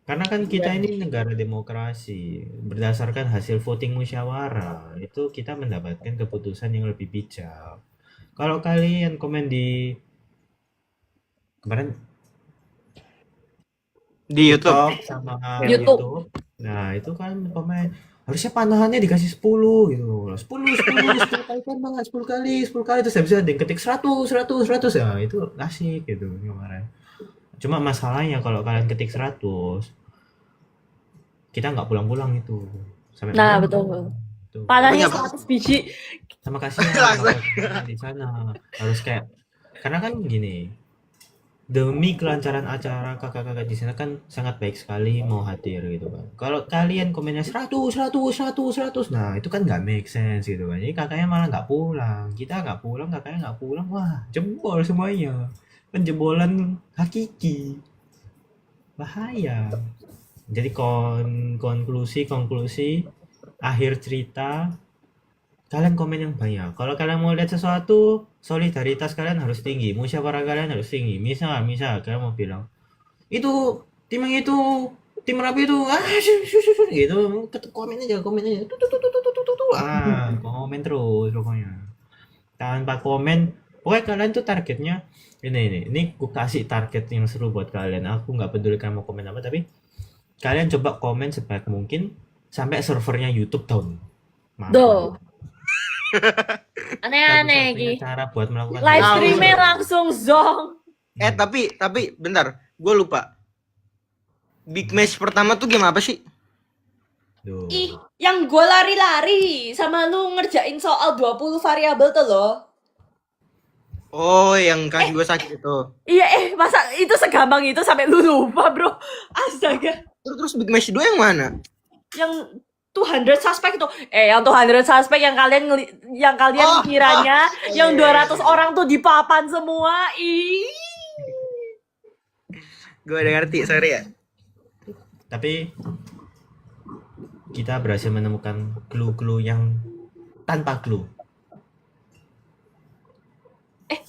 Karena kan kita ini negara demokrasi, berdasarkan hasil voting musyawarah, itu kita mendapatkan keputusan yang lebih bijak. Kalau kalian komen di kemarin Di YouTube. TikTok sama YouTube. YouTube, nah itu kan komen harusnya panahannya dikasih 10 gitu. 10 kali kan 10 kali terus habis itu ada yang ketik 100 ya itu asik gitu kemarin. Cuma masalahnya kalau kalian ketik 100 kita nggak pulang-pulang itu sampai Nah, malam. betul. Tuh. Panahnya Punya 100 biji. Sama kasihnya di sana harus kayak karena kan gini, demi kelancaran acara kakak-kakak di sana kan sangat baik sekali mau hadir gitu kan. Kalau kalian komennya 100, nah itu kan nggak make sense gitu kan. Jadi kakaknya malah nggak pulang, kita nggak pulang, kakaknya nggak pulang, wah jebol semuanya, penjebolan hakiki, bahaya. Jadi konklusi akhir cerita, kalian komen yang banyak. Kalau kalian mau lihat sesuatu, solidaritas kalian harus tinggi, musyawarah kalian harus tinggi. Misal kalian mau bilang itu tim yang itu tim rapi itu gitu, komen aja komen terus pokoknya tanpa komen. Pokoknya kalian tuh targetnya ini gue kasih target yang seru buat kalian. Aku nggak peduli kalian mau komen apa, tapi kalian coba komen sebaik mungkin sampai servernya YouTube down. Duh. Aneh-aneh Satu-satunya Ki. cara buat melakukan Live hal itu. streamnya langsung zong. Tapi bentar, gue lupa. Big match pertama tuh game apa sih? Duh. Ih, yang gue lari-lari sama lu ngerjain soal 20 variabel tuh loh. Oh, yang kaki gue sakit itu. Iya, masa itu segampang itu sampai lu lupa, bro? Astaga. Terus Big Match 2 yang mana? Yang 200 suspek itu. Yang 200 suspek yang kalian kiranya yang 200 orang tuh di papan semua. Ih. Gue udah ngerti, sorry ya. Tapi kita berhasil menemukan clue-clue yang tanpa clue.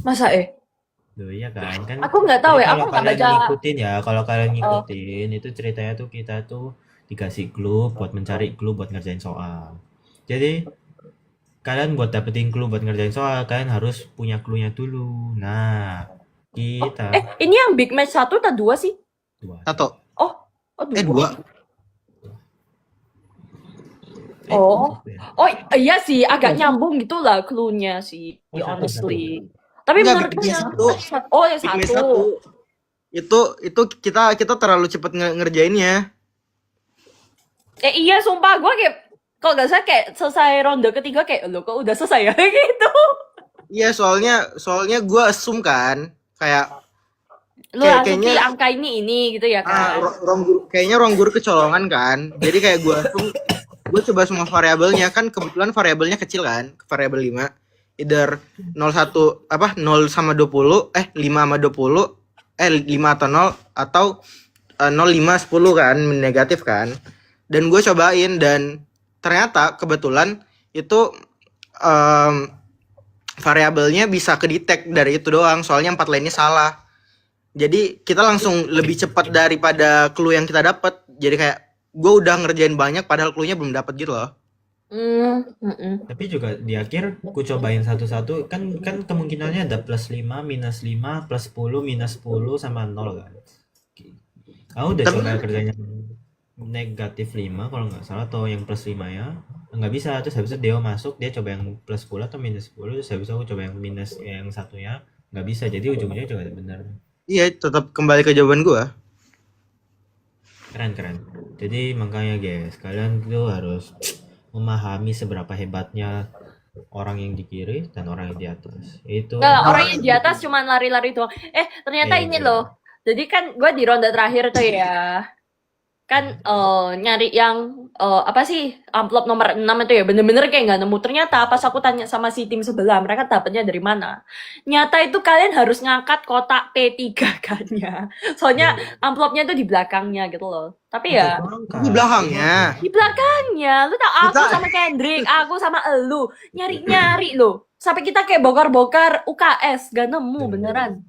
Masa Duh, iya kan? Aku nggak tahu Jadi ya, kalau aku nggak kalian baca. ngikutin ya, kalau kalian ngikutin itu ceritanya tuh kita tuh dikasih clue buat mencari clue buat ngerjain soal. Jadi kalian buat dapetin clue buat ngerjain soal, kalian harus punya clue-nya dulu. Nah, kita Ini yang Big Match 1 atau 2 sih? dua. Satu. Oh, 2. Oh. Oh iya sih, agak nyambung gitu lah clue-nya sih, Oh, satu, honestly. Tapi Enggak, menurutku big match yang satu. oh ya Big match satu. satu. Itu kita terlalu cepat ngerjainnya. Iya sumpah gue kayak kok gak salah kayak selesai ronde ketiga kayak lo kok udah selesai ya gitu. Iya, soalnya gue assume kan kayak Lu langsung kayaknya pilih angka ini gitu ya kan. kayaknya ruang guru kecolongan kan. Jadi kayak gue coba semua variabelnya kan, kebetulan variabelnya kecil kan, variabel 5. Either 01 apa 0 sama 20, 5 sama 20, 5 atau 0 atau 0 5 10 kan, negatif kan. Dan gue cobain dan ternyata kebetulan itu variabelnya bisa kedetek dari itu doang, soalnya 4 lainnya salah. Jadi kita langsung lebih cepat daripada clue yang kita dapat. Jadi kayak gue udah ngerjain banyak padahal clue-nya belum dapat gitu loh. Tapi juga di akhir ku cobain satu-satu kan kemungkinannya ada plus 5, minus 5, plus 10, minus 10 sama 0 kan. Aku udah coba kerjanya negatif 5 kalau nggak salah atau yang plus 5 ya. Nggak bisa, terus habis itu Deo masuk, dia coba yang plus 10 atau minus 10, terus habis itu aku coba yang minus yang satunya, nggak bisa, jadi ujung-ujungnya juga benar. Iya, tetap kembali ke jawaban gue. Keren. Jadi makanya guys, kalian tuh harus memahami seberapa hebatnya orang yang di kiri dan orang yang di atas. Itu Nggak, orang yang di atas cuma lari-lari doang. Ternyata ini loh. Jadi kan gue di ronde terakhir tuh ya. Kan nyari yang apa sih amplop nomor 6 itu ya bener-bener kayak nggak nemu. Ternyata pas aku tanya sama si tim sebelah mereka dapetnya dari mana, nyata itu kalian harus ngangkat kotak P3 kan ya, soalnya amplopnya itu di belakangnya gitu loh. Tapi ya Di belakangnya. di belakangnya lu tau aku Kita- sama Kendrick, aku sama elu nyari-nyari loh sampai kita kayak bongkar-bongkar UKS gak nemu beneran.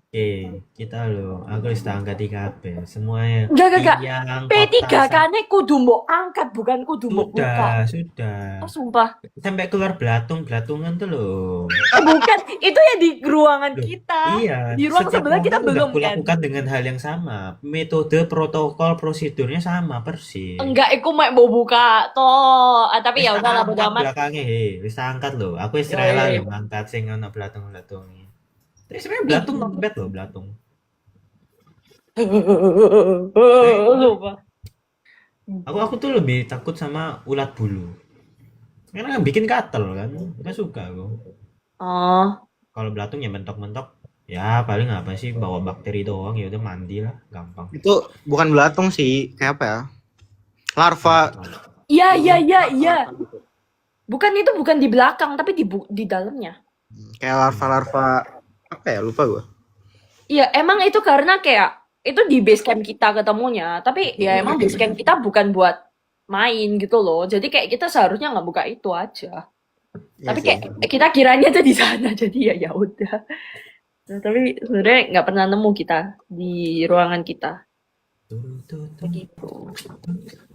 kita loh, aku harus angkat IKP semuanya. Enggak. Tiang, P3 kotak, kan kudu mbok angkat bukan kudu mbok buka. sudah. Oh sumpah. Sampai keluar belatungan tuh loh. Bukan, itu ya di ruangan Loh, kita. Iya, Di ruang setiap sebelah kita orang udah belum kan. kulakukan dengan hal yang sama. Metode, protokol, prosedurnya sama persis. Enggak, aku mau buka toh. Tapi ya udahlah bodo amat. Belakangnya, wis angkat loh. Aku wis Iya, rela iya. loh ngangkat sing ono belatung-belatung. Tapi sebenarnya belatung not bad loh, belatung. Lupa. Aku tuh lebih takut sama ulat bulu. Karena bikin gatel kan. Gak suka aku. Oh, Kalau belatung ya mentok-mentok, ya paling apa sih bawa bakteri doang, ya udah mandi lah, gampang. Itu bukan belatung sih, kayak apa ya? Larva. iya. Bukan itu bukan di belakang tapi di dalamnya. Kayak larva apa ya, lupa gue. Iya, emang itu karena kayak itu di base camp kita ketemunya, tapi ya emang base camp kita bukan buat main gitu loh. Jadi kayak kita seharusnya nggak buka itu aja. Tapi kayak kita kiranya tuh di sana, jadi ya udah. Nah, tapi sebenarnya nggak pernah nemu kita di ruangan kita. Begitu.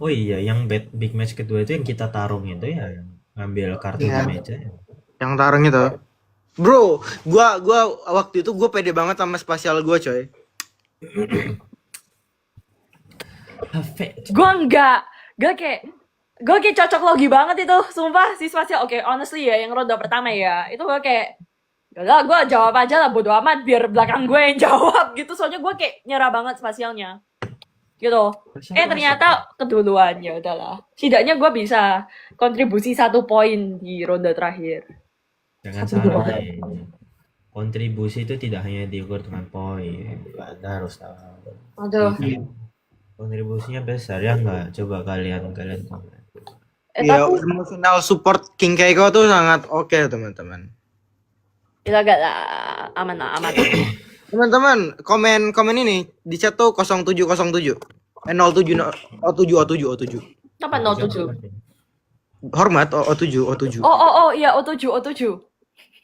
Oh iya, yang big match kedua itu yang kita tarung itu ya, yang ngambil kartu Iya. di meja ya. Yang tarung itu. Bro, gua waktu itu gue pede banget sama spasial gue, coy. Gue kayak cocok logi banget itu, sumpah si spasial. Oke, honestly ya, yang ronde pertama ya, itu gue kayak, yaudah gue jawab aja lah, bodo amat, biar belakang gue yang jawab gitu. Soalnya gue kayak nyerah banget spasialnya, gitu. Ternyata keduluan, ya udahlah. Setidaknya gue bisa kontribusi 1 poin di ronde terakhir. Jangan salah nih. Kontribusi itu tidak hanya diukur dengan poin. Anda harus tahu. Aduh. Kontribusinya besar ya enggak? Coba kalian komen. Iya, Tapi emotional support King Keiko tuh sangat oke, teman-teman. kita gak lah, aman. Teman-teman, komen ini di chat tuh 0707. 07 O7. Apa 07? Hormat O7. Oh, iya, O7.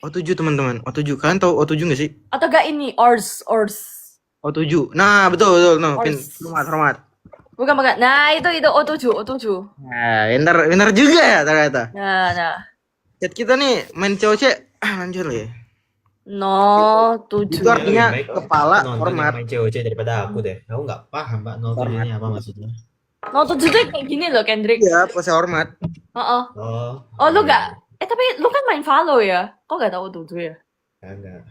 O7 teman-teman. O7. Kalian tahu O7 enggak sih? Atau gak ini, ORS. O7. Nah, betul. No, hormat. Bukan. Nah, itu O7. Nah, benar juga ya ternyata. Nah. Chat kita nih main COC lanjut ya. No, 7. Itu artinya Lebih baik kepala nonton hormat. yang main COC daripada aku deh. Aku nggak paham Mbak 07 ini apa maksudnya. No, 7 tuh kayak gini loh, Kendrick. Iya, pose hormat. Oh, Oh, lu gak? Tapi lu kan main Valo ya? Kok gak tahu tuh ya? Kagak.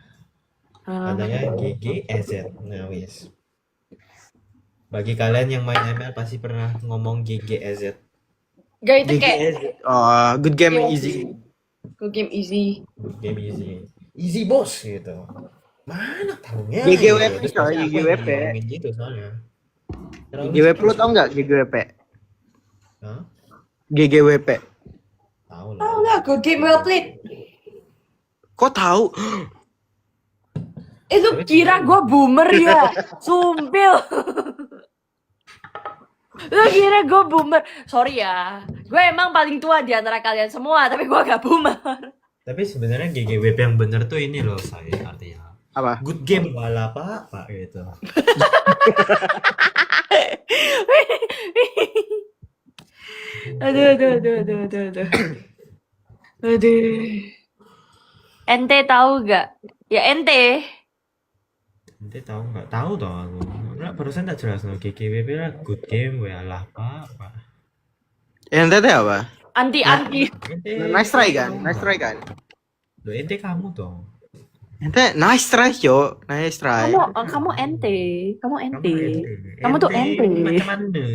Ah. Adanya GGEZ. Nah, wis. Bagi kalian yang main ML pasti pernah ngomong GGEZ. Gak itu kayak GGS. Oh, good game Iya easy. sih. Good game easy. Game easy. Easy boss gitu. Mana tahunya? GGWP Terus coy, pasti aku yang GGWP. ngomongin gitu soalnya. Terlalu GGWP lu serius. tau nggak GGWP? Hah? GGWP. Tahu lah. Tahu lah, good game well played. Kok tahu? Lu kira gue boomer ya? Sumpil. Lu kira gue boomer? Sorry ya, gue emang paling tua di antara kalian semua, tapi gue gak boomer. Tapi sebenarnya GGWP yang bener tuh ini loh saya artinya. Apa? Good game wala pak gitu. Aduh. Aduh. Ente tahu gak? Ya ente. Nanti tahu nggak? Tahu dong aku. Nggak, barusan tak jelas no GGWP lah good game wala pak. Ente teh apa? Anti. Nice try kan? Nice try kan? Loh, ente kamu dong. Ente nice try yo, nice try. Kamu ente. Kamu ente. Kamu tuh ente. Macam mana?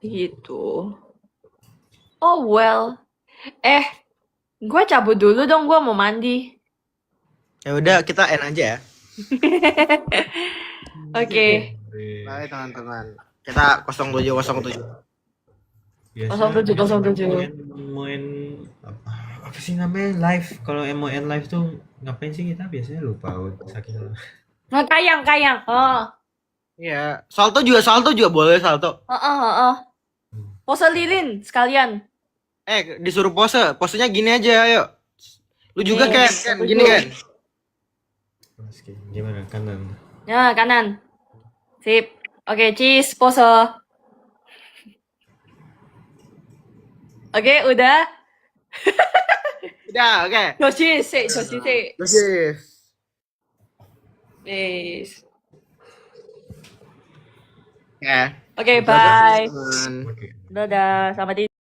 Gitu. Oh well. Gue cabut dulu dong, gue mau mandi. Ya udah kita end aja ya. Oke. Bye teman-teman. Kita 0707. Biasa 0707. main apa sih namanya live. Kalau mau end live tuh ngapain sih kita biasanya lupa saking. Nah, kayang. Oh. Iya, salto juga boleh salto. Pose lilin sekalian. Disuruh posenya gini aja, ayo. Lu juga Nih, kan, gini kan. Oke, gimana kanan? Ya, kanan. Sip. Oke, cheese, pose. Oke, udah. Udah, oke. Joshi. Terus. Yes. Ya. Oke, bye. Teman. Oke. Dadah, selamat tidur.